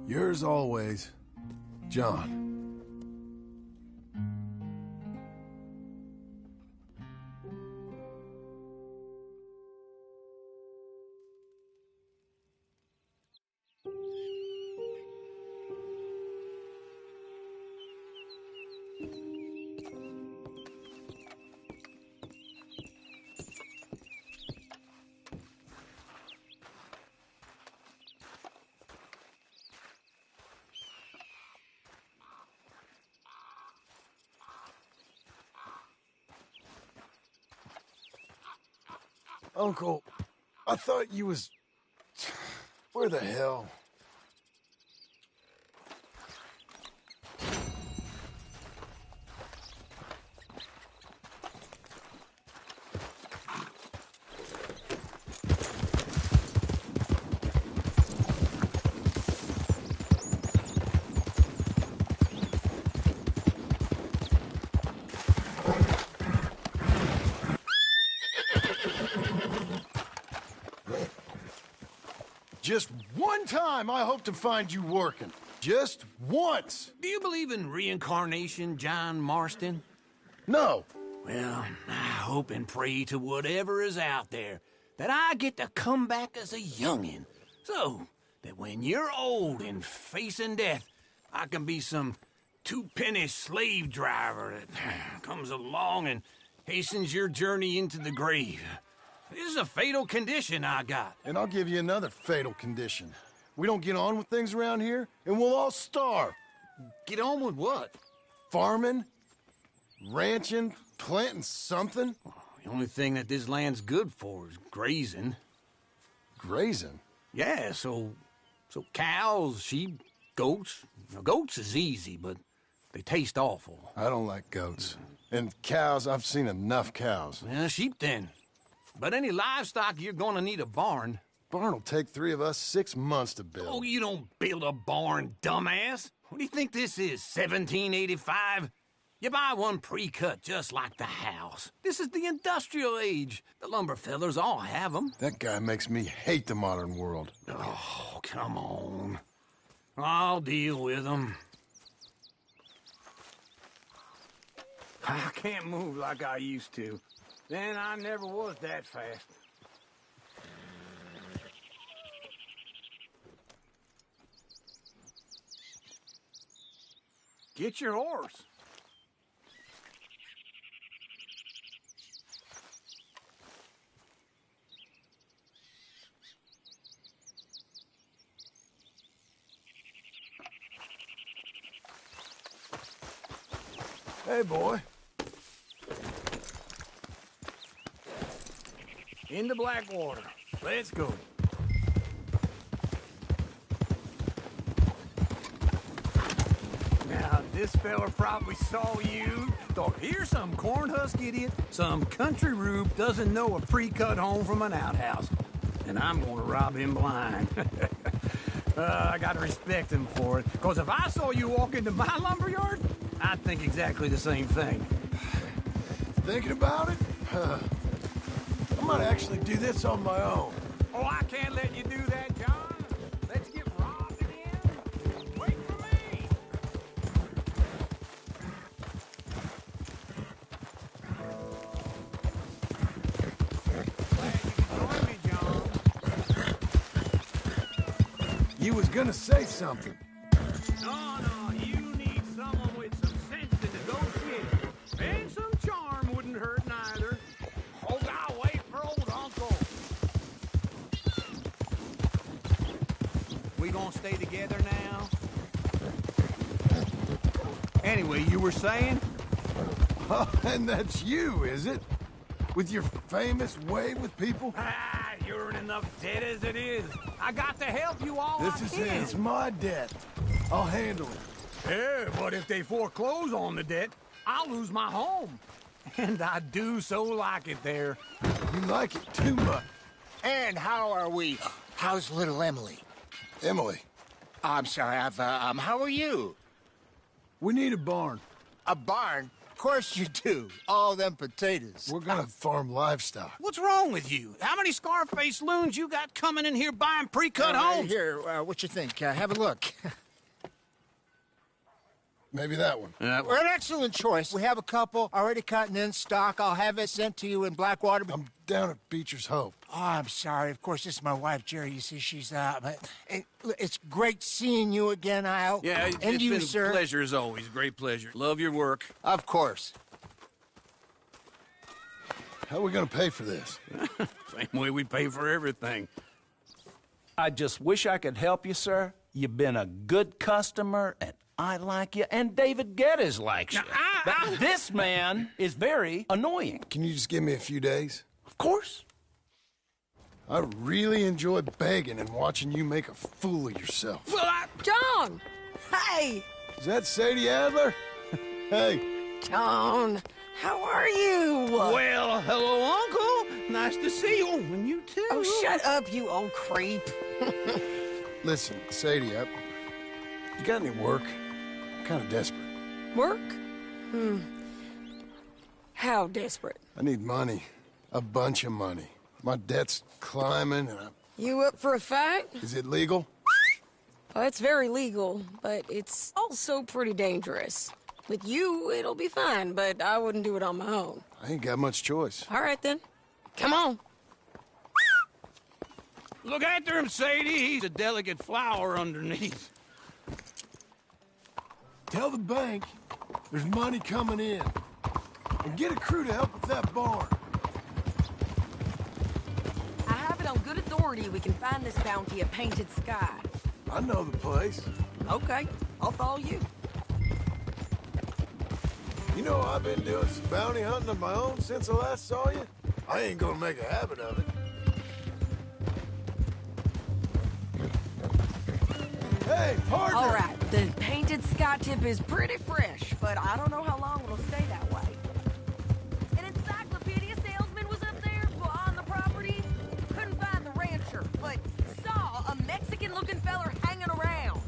Yours always, John. Uncle, I thought you was... Where the hell? Just one time I hope to find you working. Just once. Do you believe in reincarnation, John Marston? No. Well, I hope and pray to whatever is out there that I get to come back as a youngin', so that when you're old and facing death, I can be some two-penny slave driver that comes along and hastens your journey into the grave. This is a fatal condition I got. And I'll give you another fatal condition. We don't get on with things around here, and we'll all starve. Get on with what? Farming, ranching, planting something. The only thing that this land's good for is grazing. Grazing? Yeah, so cows, sheep, goats. Now, goats is easy, but they taste awful. I don't like goats. And cows, I've seen enough cows. Yeah, sheep then. But any livestock, you're gonna need a barn. Barn will take 3 of us 6 months to build. Oh, you don't build a barn, dumbass. What do you think this is, 1785? You buy one pre-cut just like the house. This is the industrial age. The lumber fellers all have them. That guy makes me hate the modern world. Oh, come on. I'll deal with them. I can't move like I used to. Then I never was that fast. Get your horse. Hey, boy. into Blackwater. Let's go. Now, this fella probably saw you, thought, here's some cornhusk idiot, some country rube doesn't know a pre-cut home from an outhouse. And I'm gonna rob him blind. I gotta respect him for it, because if I saw you walk into my lumberyard, I'd think exactly the same thing. Thinking about it? I might actually do this on my own. Oh, I can't let you do that, John. Let's get robbed again. Wait for me. Glad you could join me, John. You was gonna say something. No, you need someone with some sense to negotiate. And some charm wouldn't hurt neither. Oh, God, wait for old Uncle. We gonna stay together now? Anyway, you were saying? Oh, and that's you, is it? With your famous way with people? Ah, you're in enough debt as it is. I got to help you all This is it. It's my debt. I'll handle it. Yeah, but if they foreclose on the debt, I'll lose my home. And I do so like it there. You like it too much. And how are we? How's little Emily? Emily. I'm sorry, how are you? We need a barn. A barn? Of course you do. All them potatoes. We're gonna farm livestock. What's wrong with you? How many Scarface loons you got coming in here buying pre-cut homes? Here, what you think? Have a look. Maybe that one. We're an excellent choice. We have a couple already cut and in stock. I'll have it sent to you in Blackwater. I'm down at Beecher's Hope. Oh, I'm sorry. Of course, this is my wife, Jerry. You see, she's it's great seeing you again, Al. Yeah, and it's you, been sir. a pleasure as always. Great pleasure. Love your work. Of course. How are we gonna pay for this? Same way we pay for everything. I just wish I could help you, sir. You've been a good customer, and I like you, and David Geddes likes you. But this man is very annoying. Can you just give me a few days? Of course. I really enjoy begging and watching you make a fool of yourself. Well, John! Hey! Is that Sadie Adler? Hey. John, how are you? Well, hello, Uncle. Nice to see you. And you too. Oh, shut up, you old creep. Listen, Sadie, you got any work? I'm kind of desperate. Work? How desperate? I need money. A bunch of money. My debt's climbing and You up for a fight? Is it legal? Well, it's very legal, but it's also pretty dangerous. With you, it'll be fine, but I wouldn't do it on my own. I ain't got much choice. All right, then. Come on. Look after him, Sadie. He's a delicate flower underneath. Tell the bank there's money coming in. And get a crew to help with that barn. I have it on good authority we can find this bounty at Painted Sky. I know the place. Okay, I'll follow you. You know, I've been doing some bounty hunting of my own since I last saw you. I ain't gonna make a habit of it. Hey, partner! All right, the Painted Sky tip is pretty fresh, but I don't know how long it'll stay that way. An encyclopedia salesman was up there on the property. Couldn't find the rancher, but saw a Mexican-looking feller hanging around.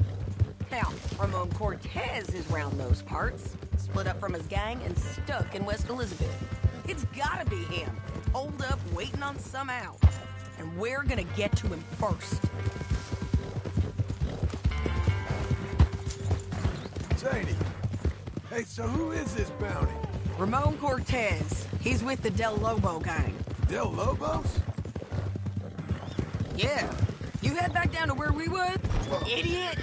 Now, Ramon Cortez is round those parts, split up from his gang and stuck in West Elizabeth. It's gotta be him, holed up waiting on some out. And we're gonna get to him first. Sadie. Hey, so who is this bounty? Ramon Cortez. He's with the Del Lobo gang. Del Lobos? Yeah. You head back down to where we was? Idiot!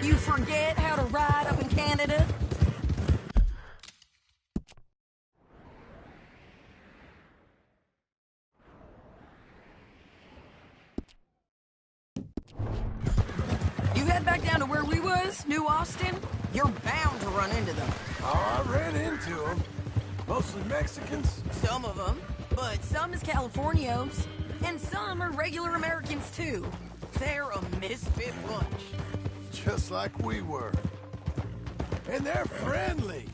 You forget how to ride up in Canada? You head back down to where we was, New Austin? You're bound to run into them. Oh, I ran into them. Mostly Mexicans. Some of them. But some is Californios, and some are regular Americans too. They're a misfit bunch. Just like we were. And they're friendly.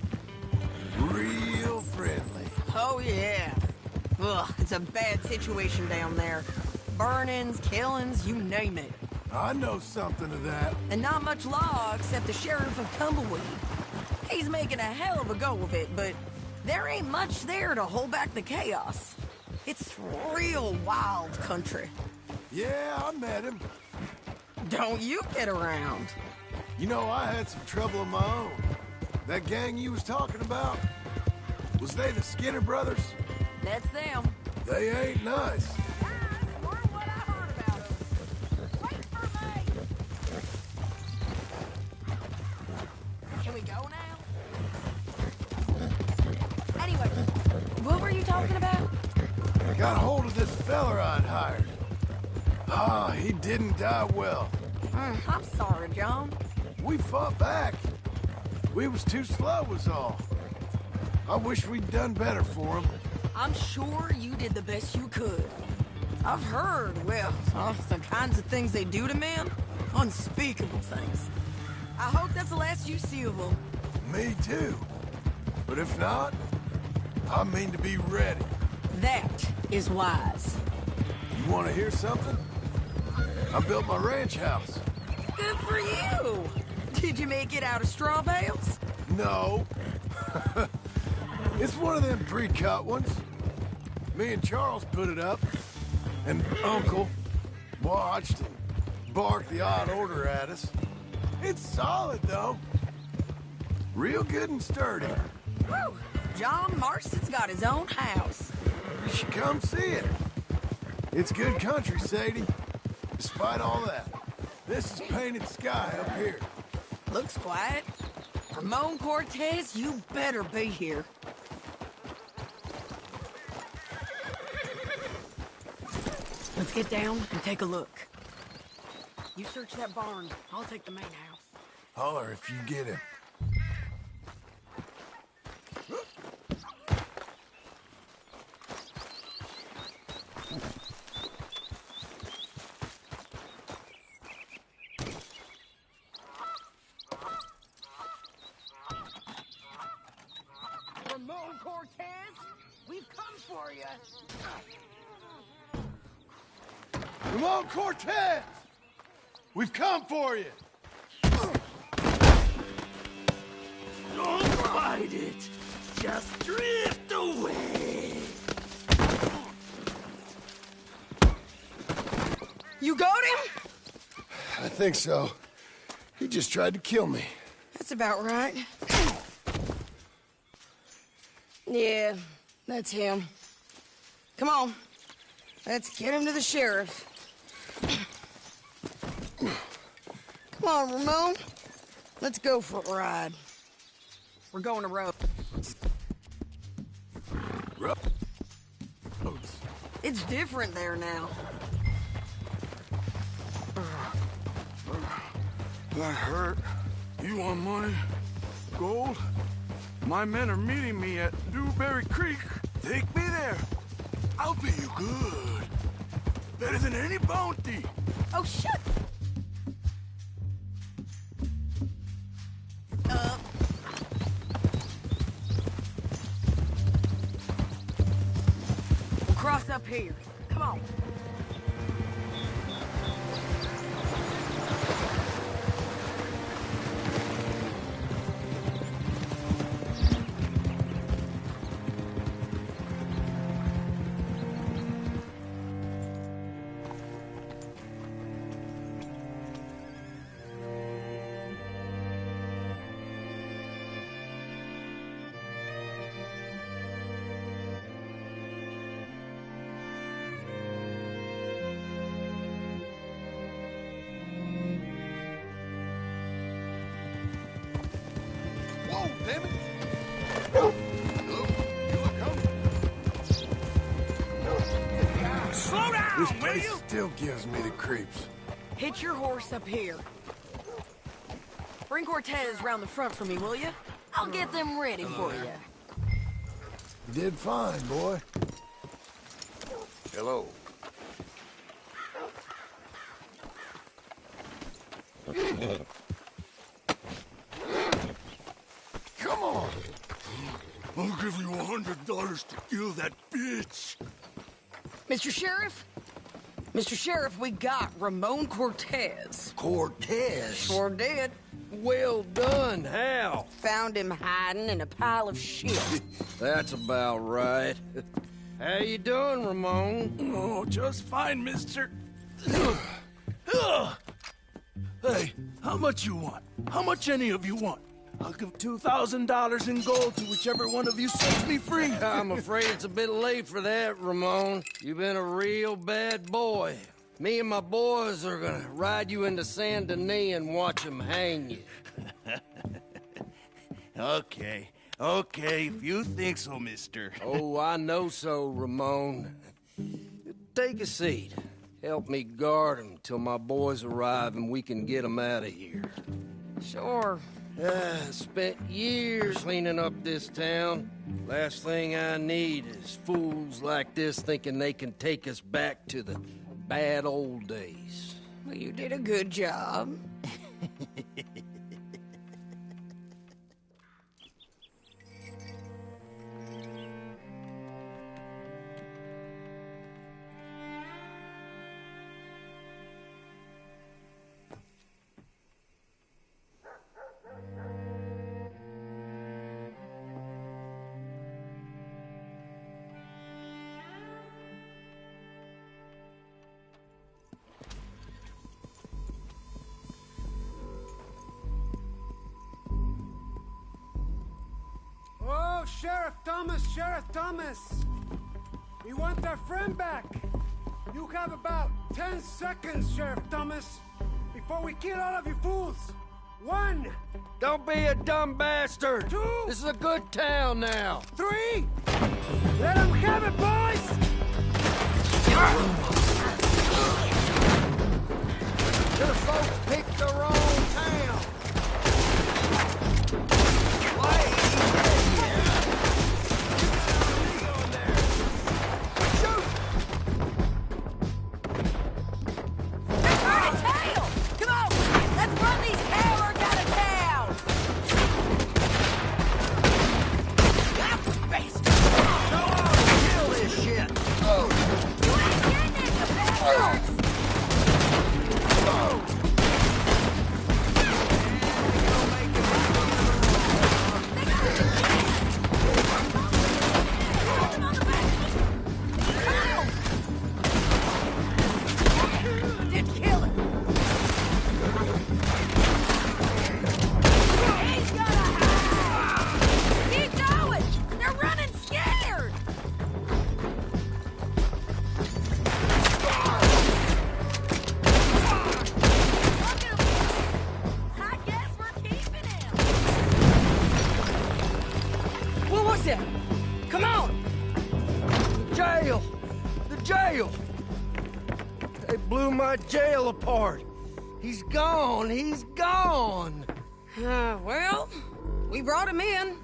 Real friendly. Oh, yeah. Ugh, it's a bad situation down there. Burnings, killings, you name it. I know something of that. And not much law except the sheriff of Tumbleweed. He's making a hell of a go of it, but there ain't much there to hold back the chaos. It's real wild country. Yeah, I met him. Don't you get around. You know, I had some trouble of my own. That gang you was talking about, was they the Skinner brothers? That's them. They ain't nice. Can we go now? Anyway, what were you talking about? I got hold of this fella I'd hired. He didn't die well. I'm sorry, John. We fought back. We was too slow was all. I wish we'd done better for him. I'm sure you did the best you could. I've heard, well, the kinds of things they do to men. Unspeakable things. I hope that's the last you see of them. Me too. But if not, I mean to be ready. That is wise. You want to hear something? I built my ranch house. Good for you. Did you make it out of straw bales? No. It's one of them pre-cut ones. Me and Charles put it up, and Uncle watched and barked the odd order at us. It's solid, though. Real good and sturdy. Woo! John Marston's got his own house. You should come see it. It's good country, Sadie. Despite all that, this is painted sky up here. Looks quiet. Ramon Cortez, you better be here. Let's get down and take a look. You search that barn. I'll take the main house. Holler if you get him. Ramon Cortez, we've come for you. Ramon Cortez! We've come for you! Don't fight it. Just drift away. You got him? I think so. He just tried to kill me. That's about right. Yeah, that's him. Come on. Let's get him to the sheriff. Come on, Ramon. Let's go for a ride. We're going to Rhodes. Rhodes? It's different there now. That hurt. You want money? Gold? My men are meeting me at Dewberry Creek. Take me there. I'll pay you good. Better than any bounty. Oh, shit! We'll cross up here. Come on. Whoa, damn it! Slow down, This will place you? still gives me the creeps. Hitch your horse up here. Bring Cortez round the front for me, will you? I'll get them ready for you. You did fine, boy. Hello. Come on! I'll give you $100 to kill that bitch. Mr. Sheriff? Mr. Sheriff, we got Ramon Cortez. Cortez? Sure did. Well done, Hal. Found him hiding in a pile of shit. That's about right. How you doing, Ramon? Oh, just fine, mister. Hey, how much you want? How much any of you want? I'll give $2,000 in gold to whichever one of you sets me free. I'm afraid it's a bit late for that, Ramon. You've been a real bad boy. Me and my boys are gonna ride you into Saint Denis and watch them hang you. Okay, if you think so, mister. Oh, I know so, Ramon. Take a seat. Help me guard him till my boys arrive and we can get them out of here. Sure. Spent years cleaning up this town. Last thing I need is fools like this thinking they can take us back to the bad old days. Well, you did a good job. Oh, Sheriff Thomas! We want our friend back! You have about 10 seconds, Sheriff Thomas, before we kill all of you fools! 1! Don't be a dumb bastard! 2! This is a good town now! 3! Let them have it, boys! The folks picked the wrong town! Come on! The jail! They blew my jail apart. He's gone! Well, we brought him in.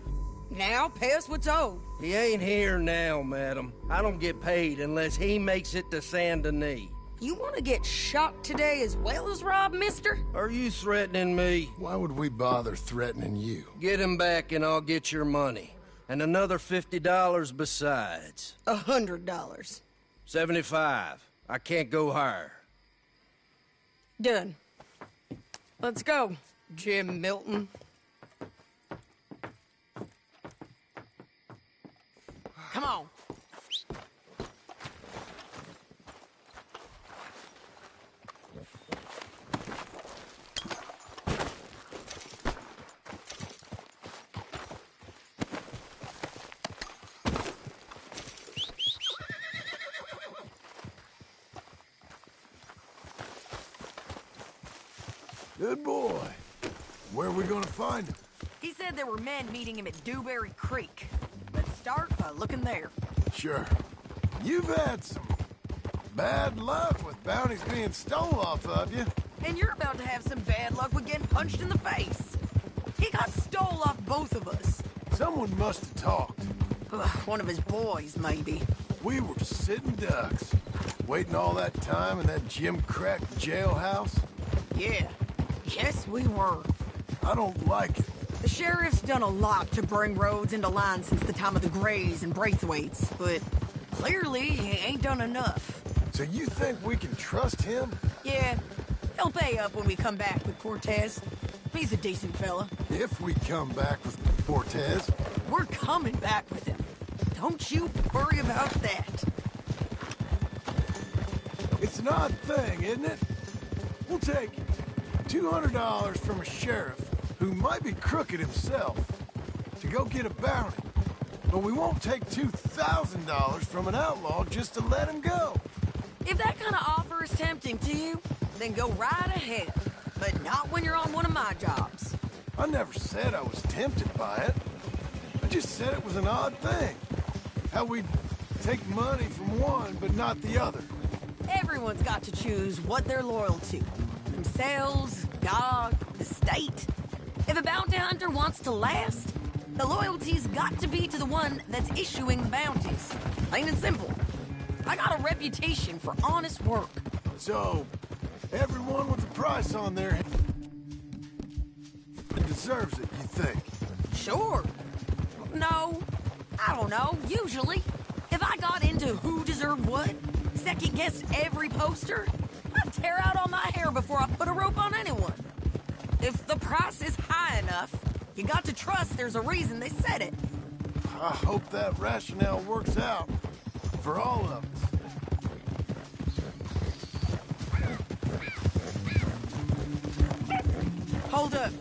Now pay us what's owed. He ain't here now, madam. I don't get paid unless he makes it to Saint Denis. You want to get shot today as well as Rob, mister? Are you threatening me? Why would we bother threatening you? Get him back and I'll get your money. And another $50 besides. $100. 75. I can't go higher. Done. Let's go, Jim Milton. Come on. Good boy. Where are we gonna find him? He said there were men meeting him at Dewberry Creek. Let's start by looking there. Sure. You've had some bad luck with bounties being stole off of you. And you're about to have some bad luck with getting punched in the face. He got stole off both of us. Someone must have talked. Ugh, one of his boys, maybe. We were sitting ducks. Waiting all that time in that Jim Crack jailhouse? Yeah. Yes, we were. I don't like it. The sheriff's done a lot to bring roads into line since the time of the Grays and Braithwaites, but clearly he ain't done enough. So you think we can trust him? Yeah. He'll pay up when we come back with Cortez. He's a decent fella. If we come back with Cortez. We're coming back with him. Don't you worry about that. It's an odd thing, isn't it? We'll take $200 from a sheriff who might be crooked himself to go get a bounty. But we won't take $2,000 from an outlaw just to let him go. If that kind of offer is tempting to you, then go right ahead. But not when you're on one of my jobs. I never said I was tempted by it. I just said it was an odd thing. How we'd take money from one, but not the other. Everyone's got to choose what they're loyal to. Themselves, God, the state. If a bounty hunter wants to last, the loyalty's got to be to the one that's issuing the bounties. Plain and simple. I got a reputation for honest work. So, everyone with a price on their head deserves it, you think? Sure. No, I don't know. Usually, if I got into who deserved what, second-guessed every poster, I'd tear out all my hair before I put a rope on anyone. If the price is high enough, you got to trust there's a reason they said it. I hope that rationale works out for all of us. Hold up.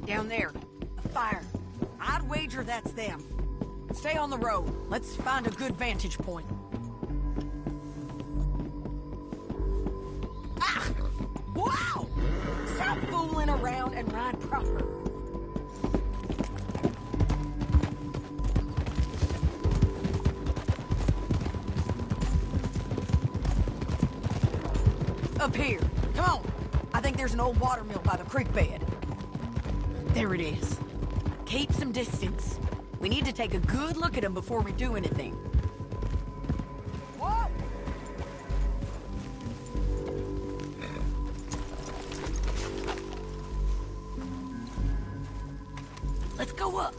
Down there. A fire. I'd wager that's them. Stay on the road. Let's find a good vantage point. Ah! Wow! Stop fooling around and ride proper. Up here. Come on. I think there's an old watermill by the creek bed. There it is. Keep some distance. We need to take a good look at him before we do anything. Whoa! Let's go up.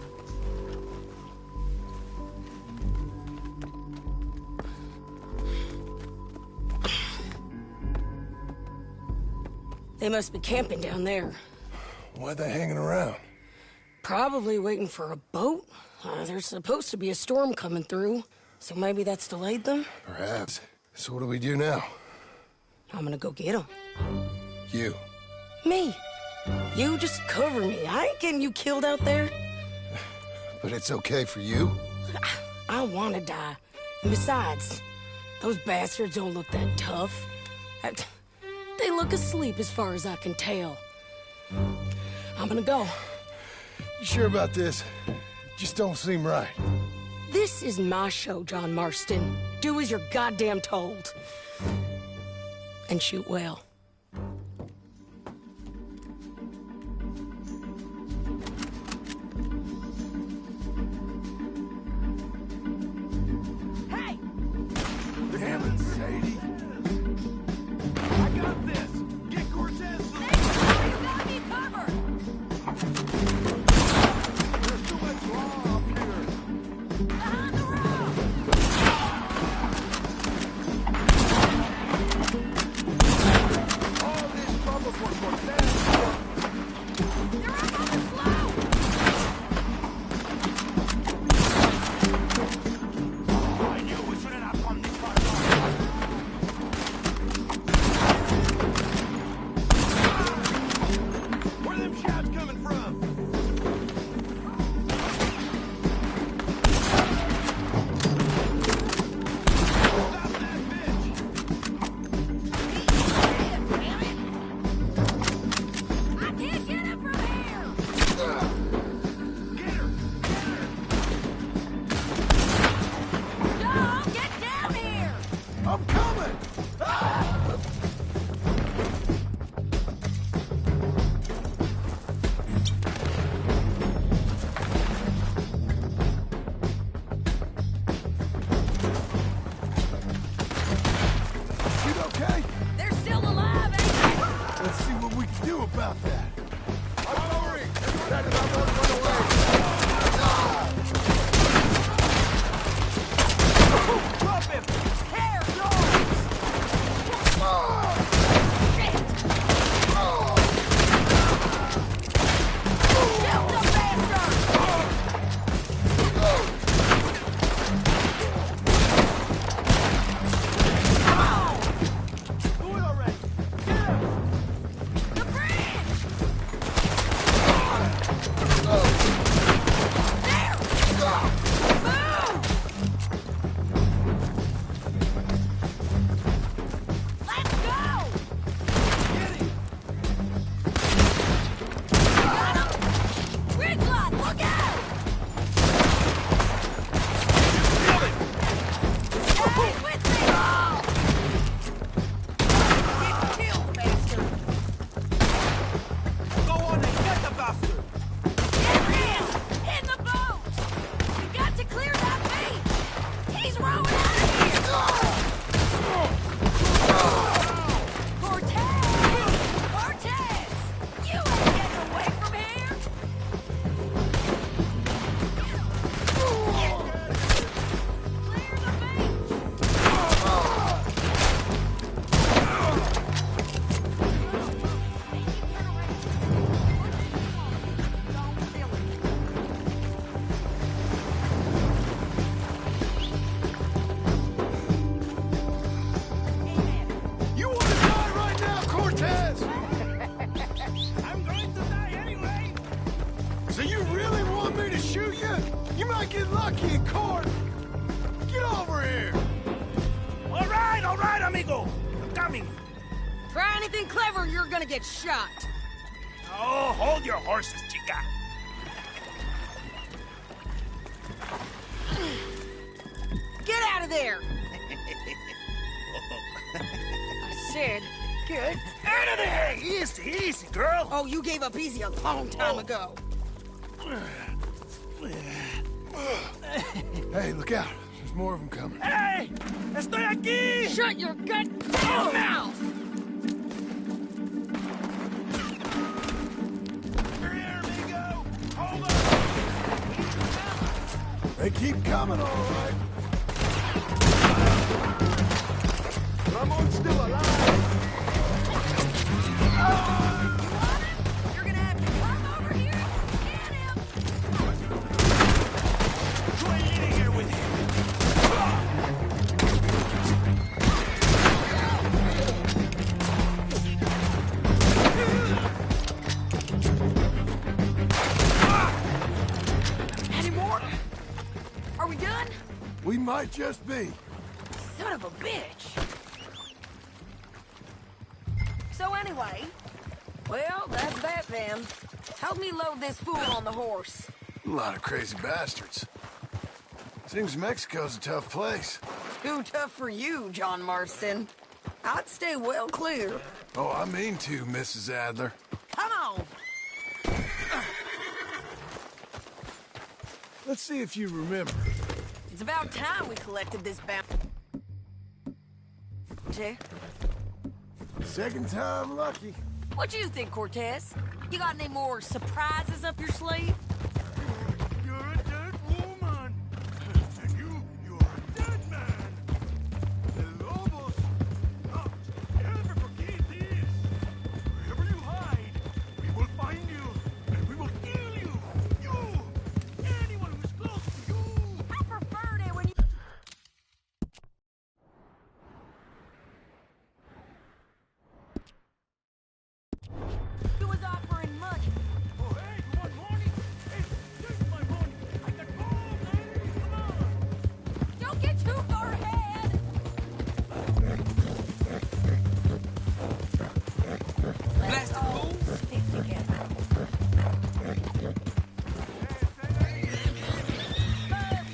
They must be camping down there. Why are they hanging around? Probably waiting for a boat. There's supposed to be a storm coming through, so maybe that's delayed them? Perhaps. So what do we do now? I'm gonna go get them. You. Me. You just cover me. I ain't getting you killed out there. But it's okay for you? I don't want to die. And besides, those bastards don't look that tough. They look asleep as far as I can tell. I'm gonna go. You sure about this? Just don't seem right. This is my show, John Marston. Do as you're goddamn told. And shoot well. Hey! Damn it, Sadie. I got this. Get Cortez. You got me covered. There's too much law up here. Behind the road. All this trouble for Cortez. They're up on the slope. I knew we shouldn't have come this far. about that. Drop him! Hair, Try anything clever and you're gonna get shot. Oh, hold your horses, chica. Get out of there! I said, get out of there! Easy, easy, girl. Oh, you gave up easy a long time ago. Hey, look out. There's more of them coming. Hey! Estoy aquí! Shut your goddamn mouth! They keep coming, all right. Ramon's still alive. You're gonna have to come over here and get him. You ain't in here with him. Any more? Are we done? We might just be. Son of a bitch. So anyway, well, that's that then. Help me load this fool on the horse. A lot of crazy bastards. Seems Mexico's a tough place. Too tough for you, John Marston. I'd stay well clear. Oh, I mean to, Mrs. Adler. Come on. Let's see if you remember. It's about time we collected this bounty. Second time lucky. What you think, Cortez? You got any more surprises up your sleeve? You're a dead woman. And you're a dead man. El Lobos. Oh, never forget this. Wherever you hide, we will find you. And we will kill you. You. Anyone who's close to you. I preferred it when you... He was offering money. Oh, hey, you want money? Hey, take my money. I got gold, man. Come on. Don't get too far ahead. Blasted fool. Sticks together.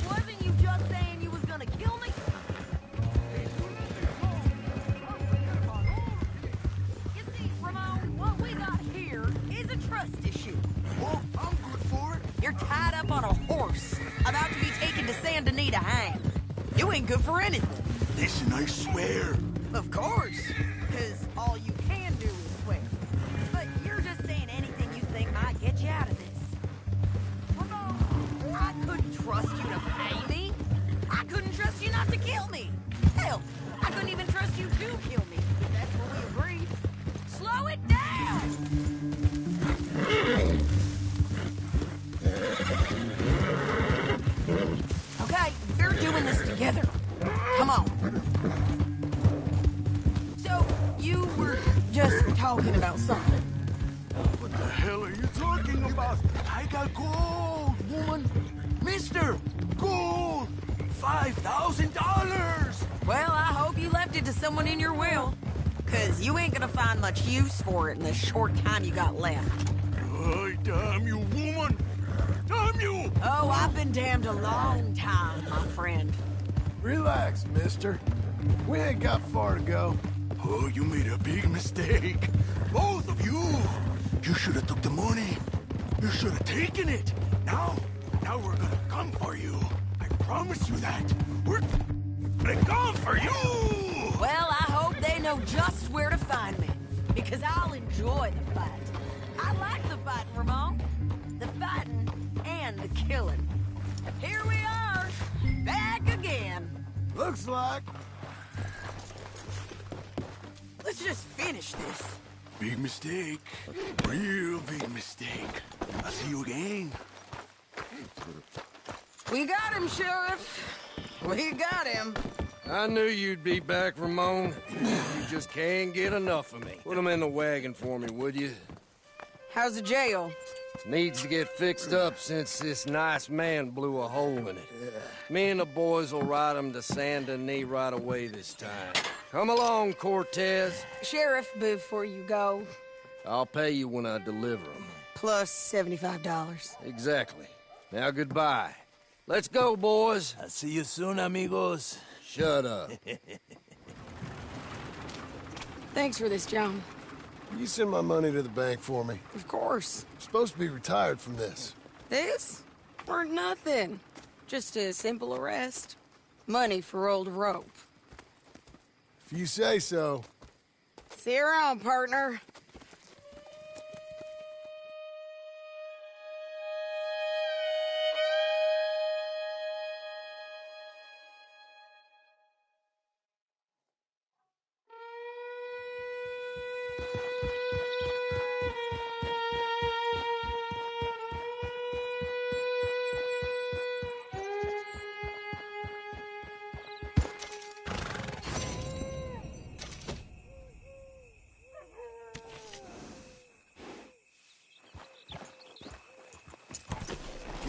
Wasn't you just saying you was gonna kill me? You see, Ramon, what we got here is a trust issue. Well, I'm good for it. You're tied up on a horse, about to be taken to Santa Anita hang. You ain't good for anything. Listen, I swear. Of course, because all you can do is swear. But you're just saying trust you to pay me. I couldn't trust you not to kill me. Hell, I couldn't even trust you to kill me. But that's what we agreed. Slow it down! Okay, we're doing this together. Come on. So, you were just talking about something. What the hell are you talking about? I got gold, woman. Mister, gold. $5,000. Well, I hope you left it to someone in your will. Because you ain't gonna find much use for it in the short time you got left. Oh, damn you, woman. Damn you. Oh, I've been damned a long time, my friend. Relax, mister. We ain't got far to go. Oh, you made a big mistake. Both of you. You should have took the money. You should have taken it. Now we're gonna come for you. I promise you that. We're gonna come for you. Well, I hope they know just where to find me. Because I'll enjoy the fight. I like the fighting, Ramon. The fighting and the killing. Here we are, back again. Looks like. Let's just finish this. Big mistake. Real big mistake. I'll see you again. We got him, Sheriff. We got him. I knew you'd be back, Ramon. You just can't get enough of me. Put him in the wagon for me, would you? How's the jail? Needs to get fixed up since this nice man blew a hole in it. Me and the boys will ride him to Saint Denis right away this time. Come along, Cortez. Sheriff, before you go. I'll pay you when I deliver him. Plus $75. Exactly. Now goodbye. Let's go, boys. I'll see you soon, amigos. Shut up. Thanks for this, John. You send my money to the bank for me. Of course. I'm supposed to be retired from this. This? Weren't nothing. Just a simple arrest. Money for old rope. If you say so. See you around, partner.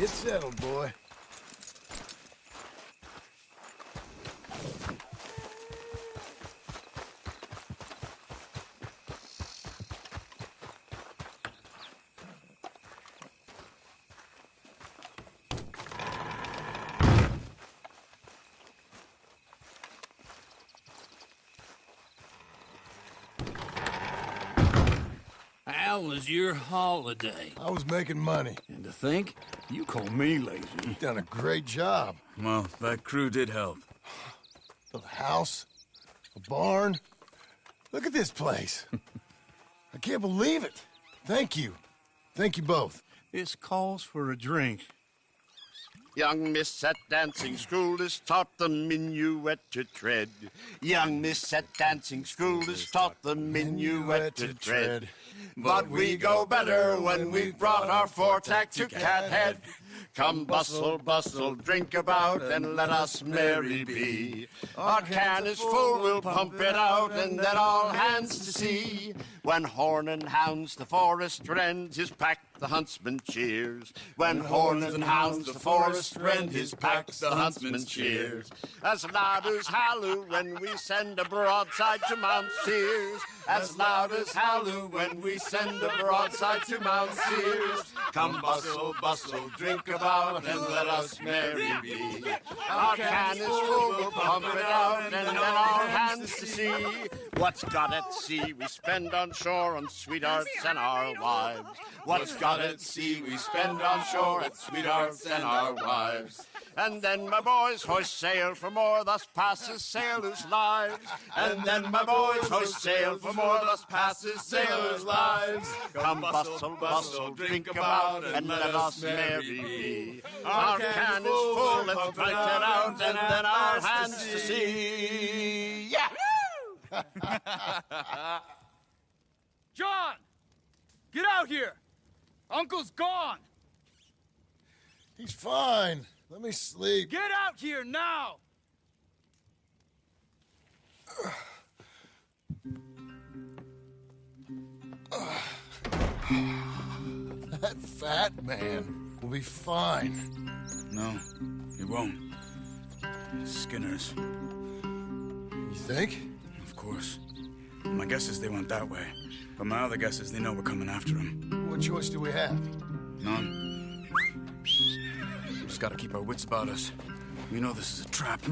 Get settled, boy. How was your holiday? I was making money. And to think, you call me lazy. You've done a great job. Well, that crew did help. A house, a barn. Look at this place. I can't believe it. Thank you. Thank you both. This calls for a drink. Young miss at dancing school is taught the minuet to tread. Young miss at dancing school is taught the minuet to tread. But we go better when we've brought our four-tack to Cathead. Come bustle, bustle, drink about, and let us merry be. Our can is full, we'll pump it out, and then all hands to see. When horn and hounds the forest rend, his pack the huntsman cheers. When horn and hounds the forest rend, his pack the huntsman cheers. As loud as halloo when we send a broadside to Mount Sears. As loud as halloo when we send a broadside to Mount Sears. Come bustle, bustle, drink about, and let us merry be. Our can is full, we'll pump it out, and then all hands to see. What's got at sea we spend on shore on sweethearts and our wives. What's got at sea we spend on shore at sweethearts and our wives. And then my boys hoist sail for more, thus passes sailors' lives. And then my boys hoist sail for more, thus passes sailors' lives. Come bustle, bustle, drink about, and let us merry be. Our can is full, let's fight it out, and then our hands to sea. Yeah! John! Get out here! Uncle's gone! He's fine. Let me sleep. Get out here now! That fat man will be fine. No, he won't. Skinner's. You think? Of course. My guess is they went that way. But my other guess is they know we're coming after him. What choice do we have? None. Just gotta keep our wits about us. We know this is a trap.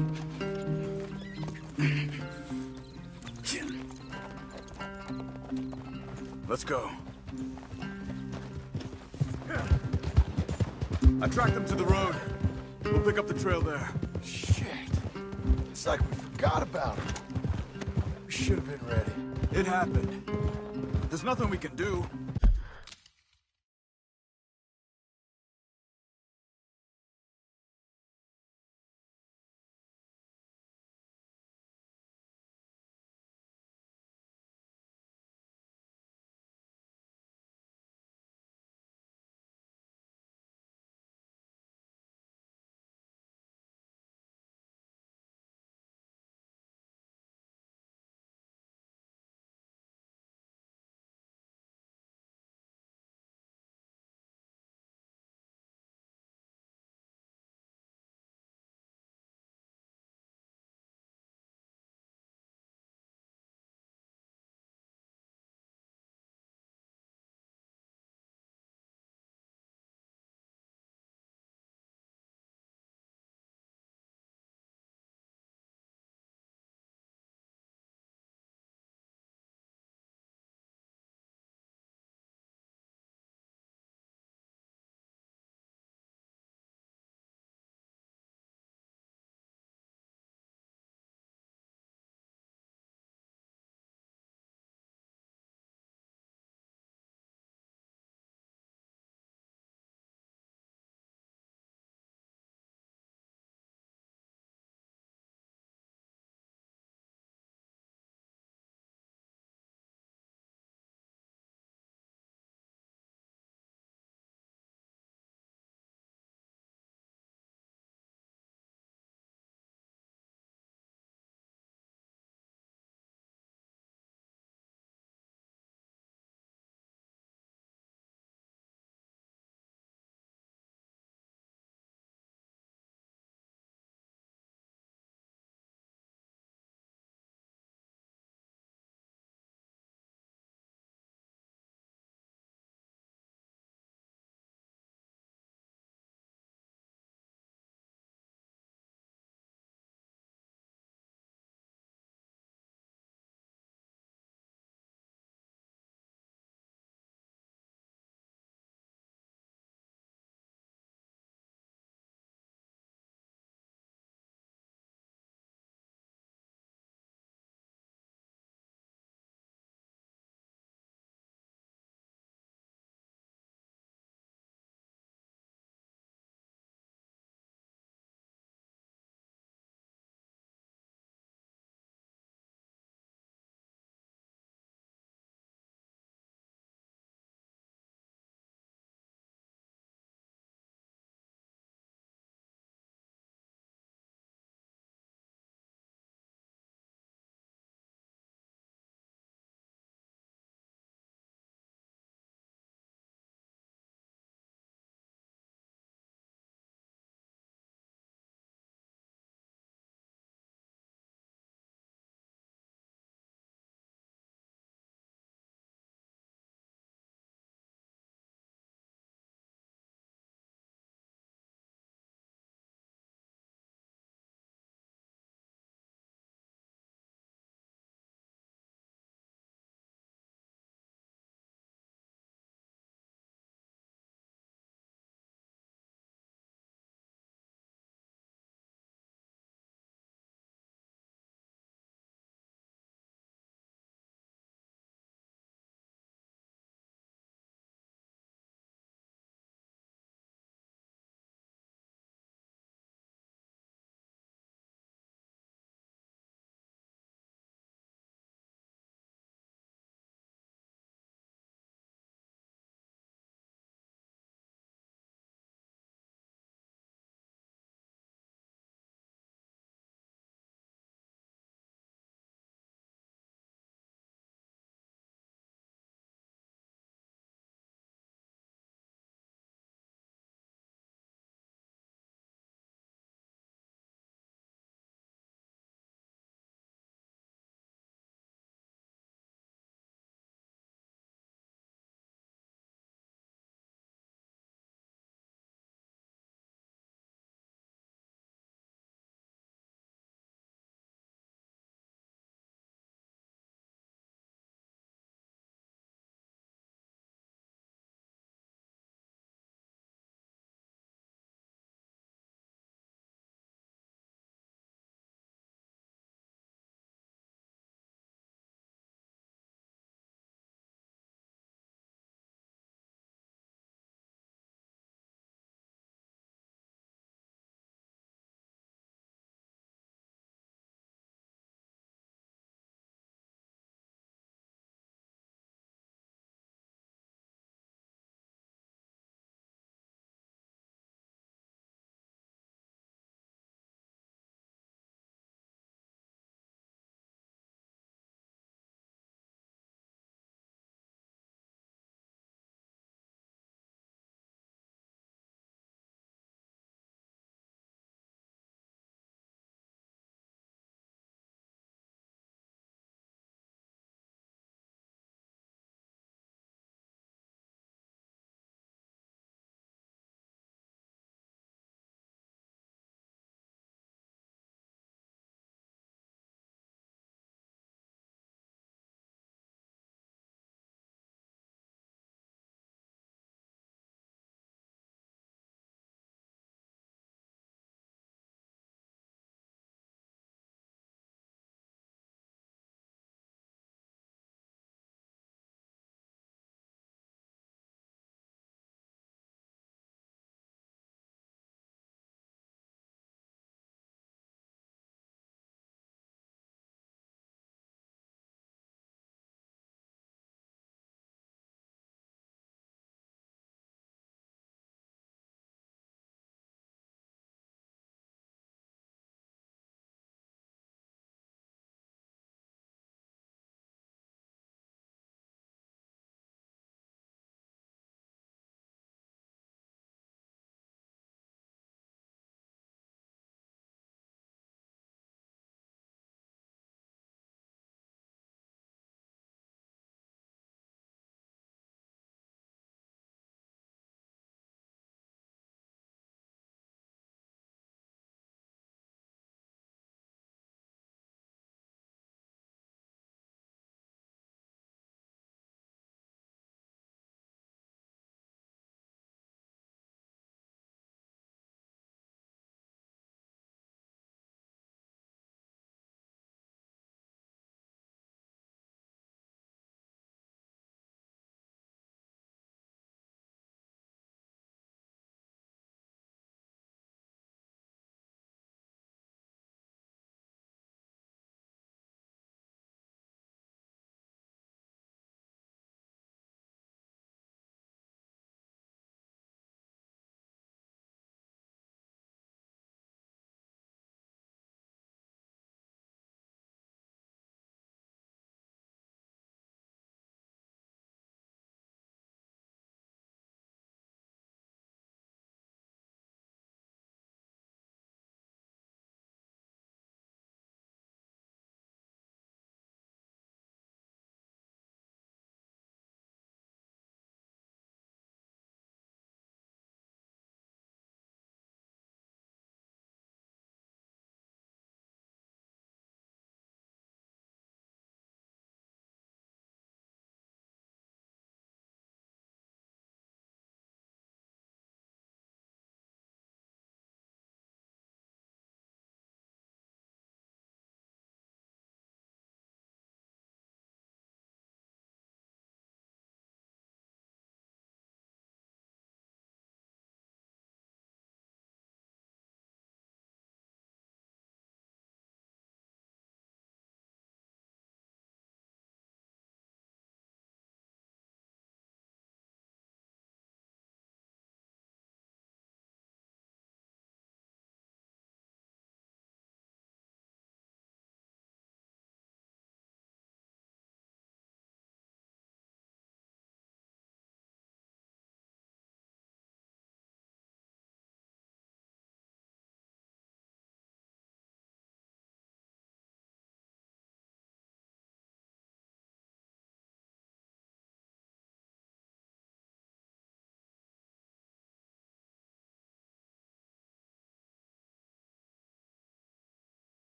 Let's go. I tracked them to the road. We'll pick up the trail there. Shit. It's like we forgot about it. We should have been ready. It happened. There's nothing we can do.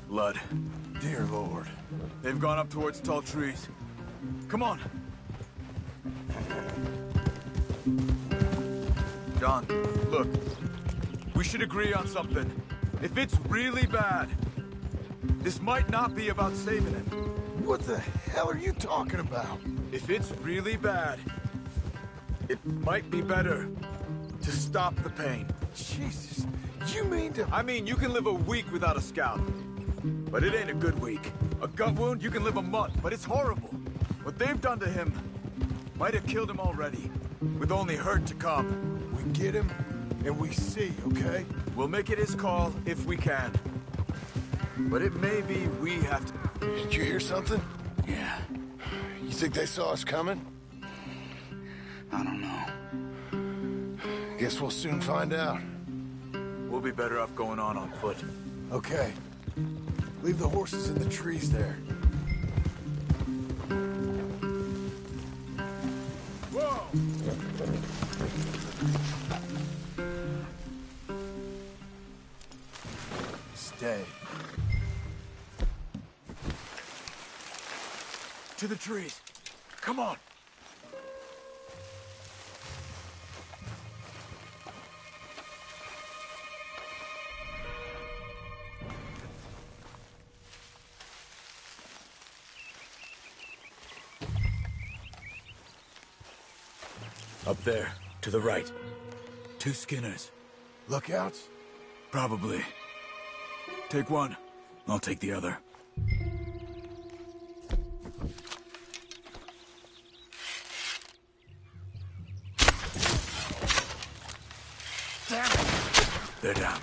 Blood. Dear Lord. They've gone up towards tall trees. Come on. John, look. We should agree on something. If it's really bad, this might not be about saving him. What the hell are you talking about? If it's really bad, it might be better to stop the pain. Jesus, you mean to... I mean, you can live a week without a scalp, but it ain't a good week. A gut wound, you can live a month, but it's horrible. What they've done to him might have killed him already, with only hurt to come. We get him, and we see, okay? We'll make it his call if we can. But it may be we have to... Did you hear something? Yeah. You think they saw us coming? I don't know. Guess we'll soon find out. We'll be better off going on foot. Okay. Leave the horses in the trees there. Whoa! Stay. To the trees. Come on. Up there, to the right. 2 Skinners. Lookouts? Probably. Take one. I'll take the other. Damn it! They're down.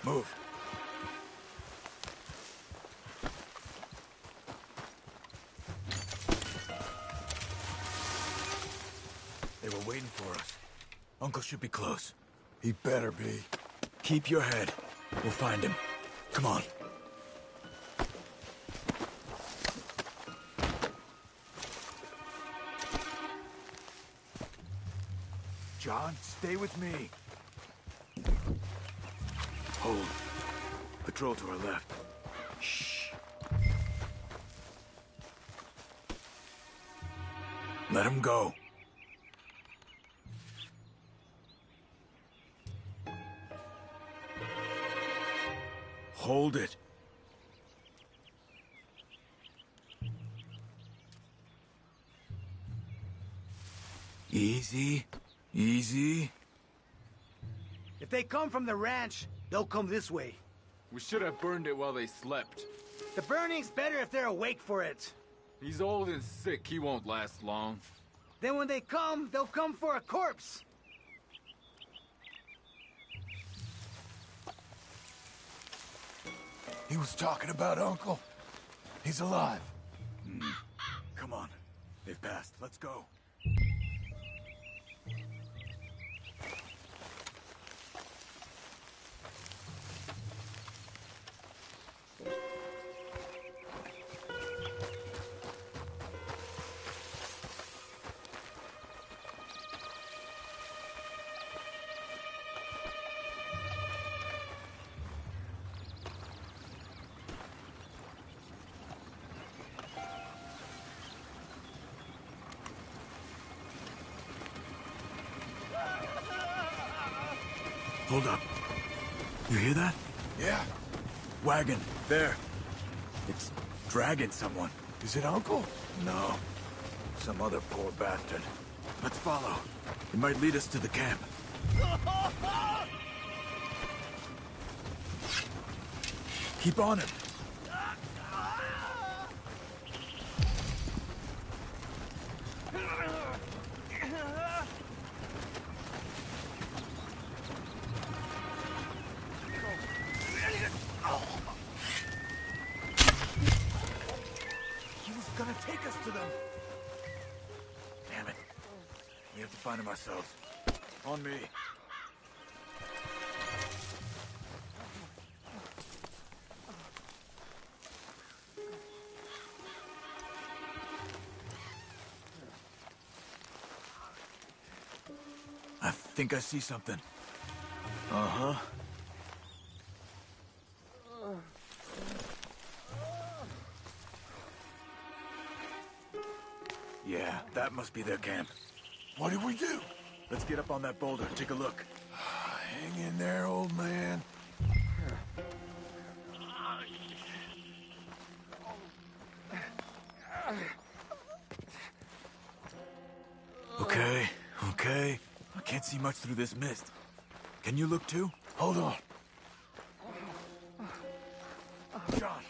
Move. They were waiting for us. Uncle should be close. He better be. Keep your head. We'll find him. Come on. John, stay with me. Hold. Patrol to our left. Shh. Let him go. Hold it. Easy. Easy. If they come from the ranch, they'll come this way. We should have burned it while they slept. The burning's better if they're awake for it. He's old and sick. He won't last long. Then when they come, they'll come for a corpse. He was talking about Uncle. He's alive. Come on. They've passed. Let's go. Hold up. You hear that? Yeah. Wagon, there. It's dragging someone. Is it Uncle? No. Some other poor bastard. Let's follow. It might lead us to the camp. Keep on him. He was gonna take us to them. Damn it. We have to find him ourselves. On me. I think I see something. Uh-huh. Yeah, that must be their camp. What do we do? Let's get up on that boulder, take a look. Hang in there, old man. Okay, okay. I can't see much through this mist. Can you look too? Hold on. John.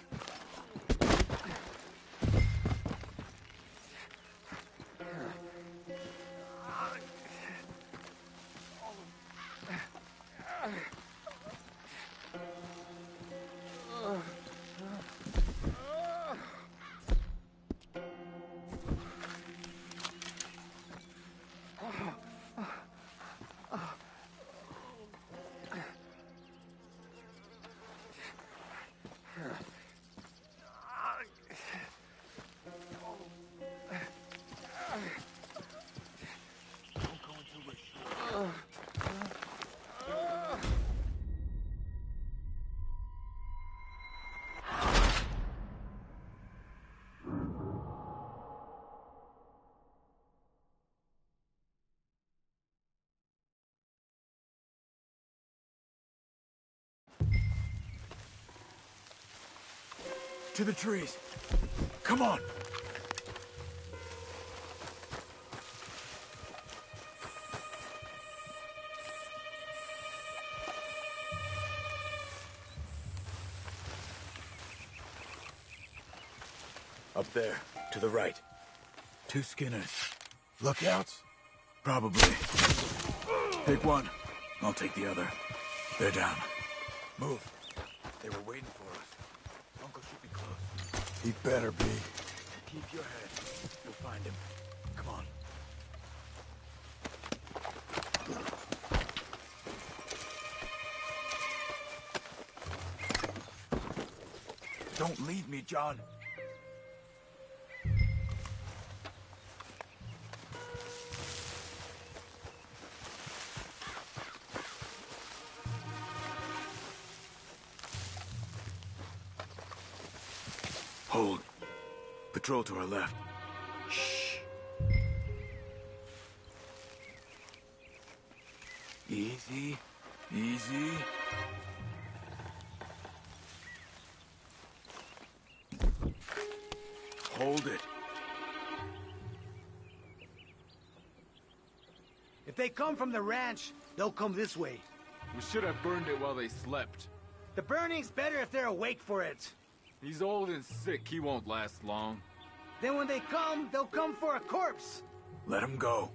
To the trees. Come on. Up there, to the right. 2 Skinners. Lookouts? Probably. Take one. I'll take the other. They're down. Move. They were waiting for us. Uncle should be close. He better be. Keep your head. You'll find him. Come on. Don't leave me, John. Hold. Patrol to our left. Shh. Easy. Easy. Hold it. If they come from the ranch, they'll come this way. We should have burned it while they slept. The burning's better if they're awake for it. He's old and sick. He won't last long. Then when they come, they'll come for a corpse. Let him go.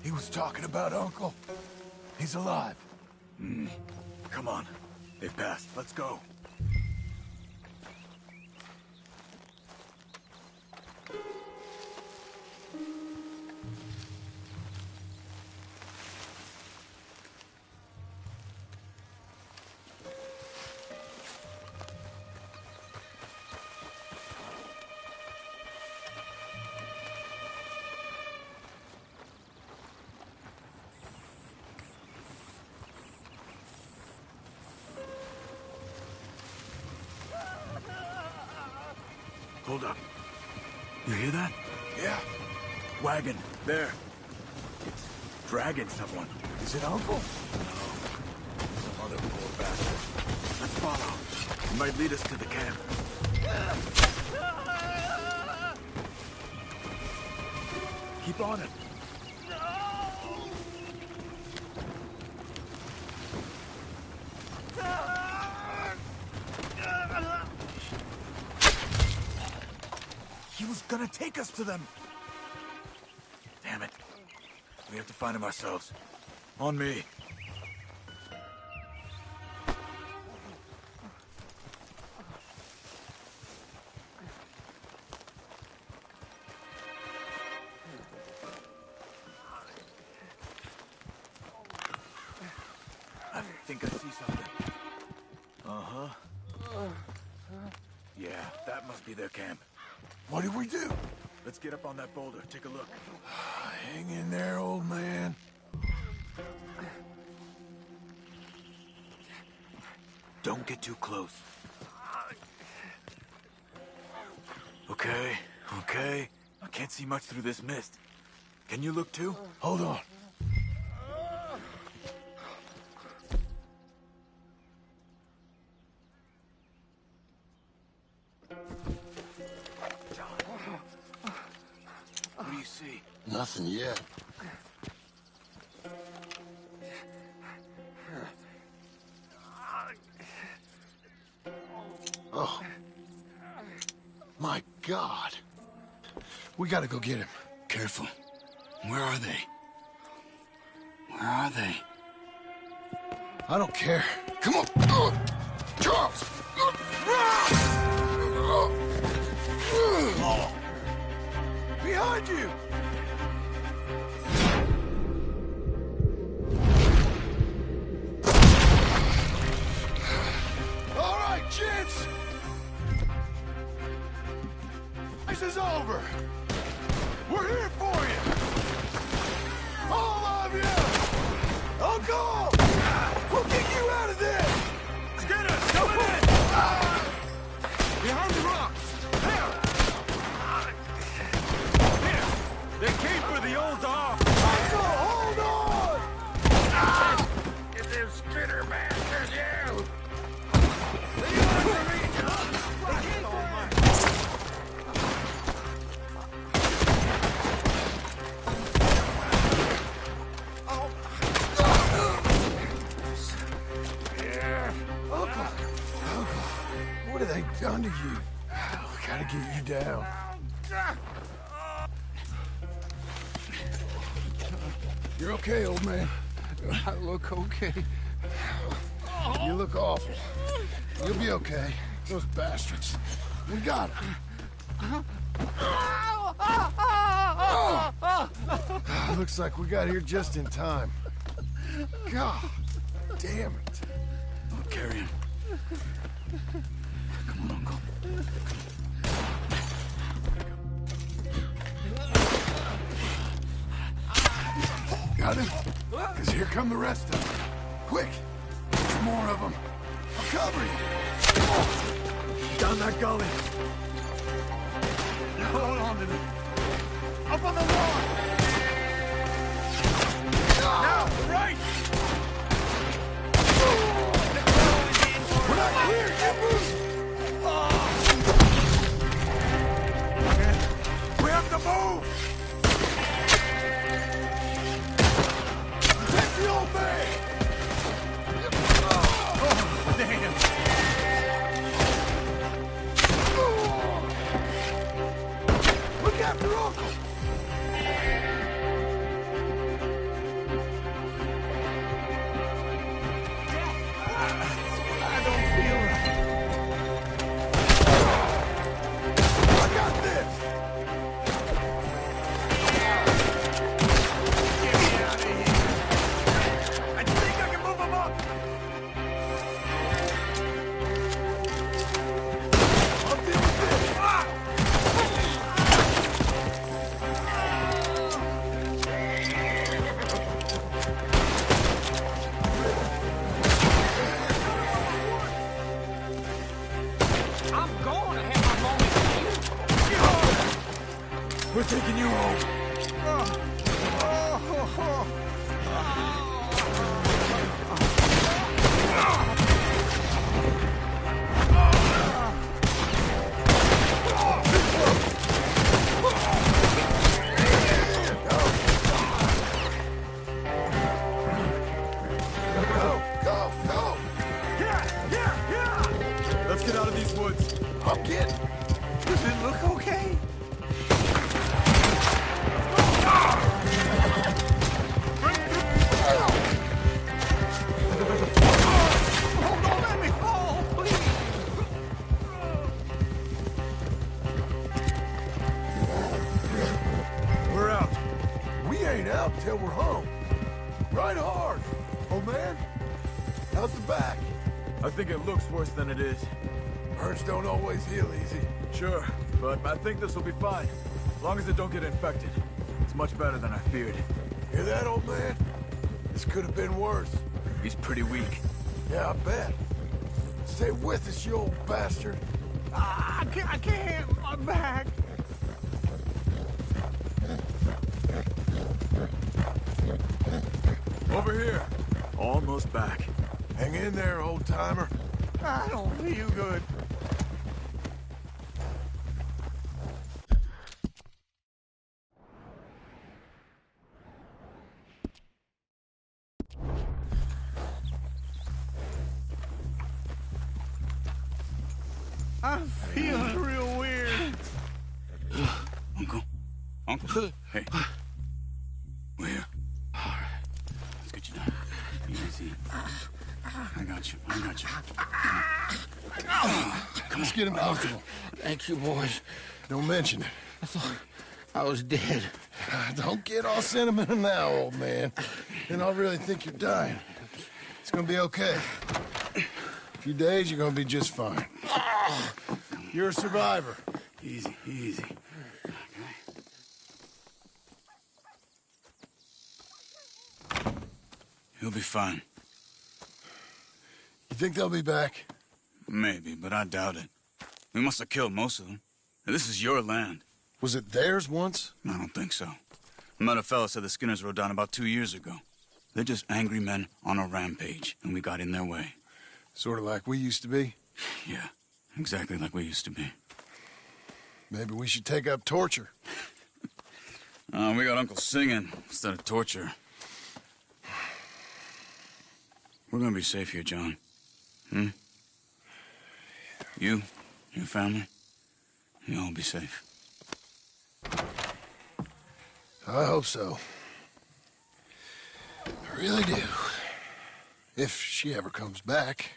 He was talking about Uncle. He's alive. Come on. They've passed. Let's go. Hold up. You hear that? Yeah. Wagon. There. It's dragging someone. Is it Uncle? Some other poor bastard. Let's follow. It might lead us to the camp. Keep on it. He was gonna take us to them. Damn it. We have to find him ourselves. On me. I think I see something. Uh-huh. Yeah, that must be their camp. What do we do? Let's get up on that boulder. Take a look. Hang in there, old man. Don't get too close. Okay, okay. I can't see much through this mist. Can you look too? Hold on. What do you see? Nothing yet. Oh. My God. We gotta go get him. Careful. Where are they? Where are they? I don't care. Come on. Charles! Behind you! All right, gents! This is over! We're here for you! All of you! Uncle! We'll get you out of there! Skinner, coming in! Behind the rocks! There! Here! They came for the old dog! Uncle, hold on! Get them Skinner bastards, you! What have they done to you? We gotta get you down. You're okay, old man. I look okay. You look awful. You'll be okay. Those bastards. We got them. Looks like we got here just in time. God damn it. I'll carry him. Come on, Uncle. Got him? Because here come the rest of them. Quick! There's more of them. I'll cover you. Down that gully. Hold on to me. Up on the wall. Now, right. We're not clear. Get moving. We have to move. Take the old man. Oh, damn. Look after Uncle. I don't feel right. I got this. Get me out of here. I think I can move him up. I'll deal with this. I'm going to have my moment. We're taking you home. Go, go, go. Let's get out of these woods. I'm getting. Does it look okay? Oh, don't let me fall, please. We're out. We ain't out till we're home. Ride hard, old man. How's the back? I think it looks worse than it is. Burns don't always heal easy. Sure, but I think this will be fine. As long as it don't get infected. It's much better than I feared. Hear that, old man? This could have been worse. He's pretty weak. Yeah, I bet. Stay with us, you old bastard. I can't. My back. Over here. Almost back. Hang in there, old-timer. I don't feel good. I'm feeling real weird. Uncle. Hey. We're here. All right. Let's get you down. Easy. I got you. Come on. Let's get him comfortable. Thank you, boys. Don't mention it. I thought I was dead. Don't get all sentimental now, old man. Then I'll really think you're dying. It's gonna be okay. A few days, you're gonna be just fine. You're a survivor. Easy. He'll be fine. You think they'll be back? Maybe, but I doubt it. We must have killed most of them. This is your land. Was it theirs once? I don't think so. I met a fella said the Skinners rode down about 2 years ago. They're just angry men on a rampage, and we got in their way. Sort of like we used to be? Yeah, exactly like we used to be. Maybe we should take up torture. We got Uncle singing instead of torture. We're gonna be safe here, John. You, your family, you'll all be safe. I hope so. I really do. If she ever comes back.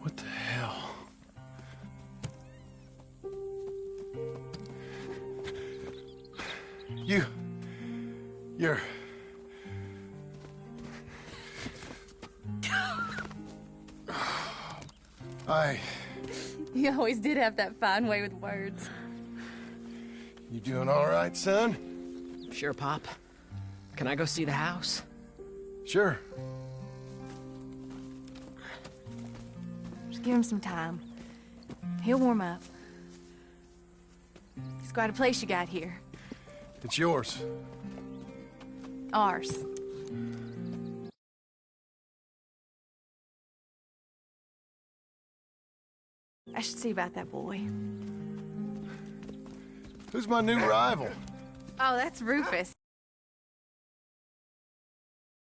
What the hell? You're... You always did have that fine way with words. You doing all right, son? Sure, Pop. Can I go see the house? Sure. Just give him some time. He'll warm up. It's quite a place you got here. It's yours. Ours. I should see about that boy. Who's my new rival? Oh, that's Rufus.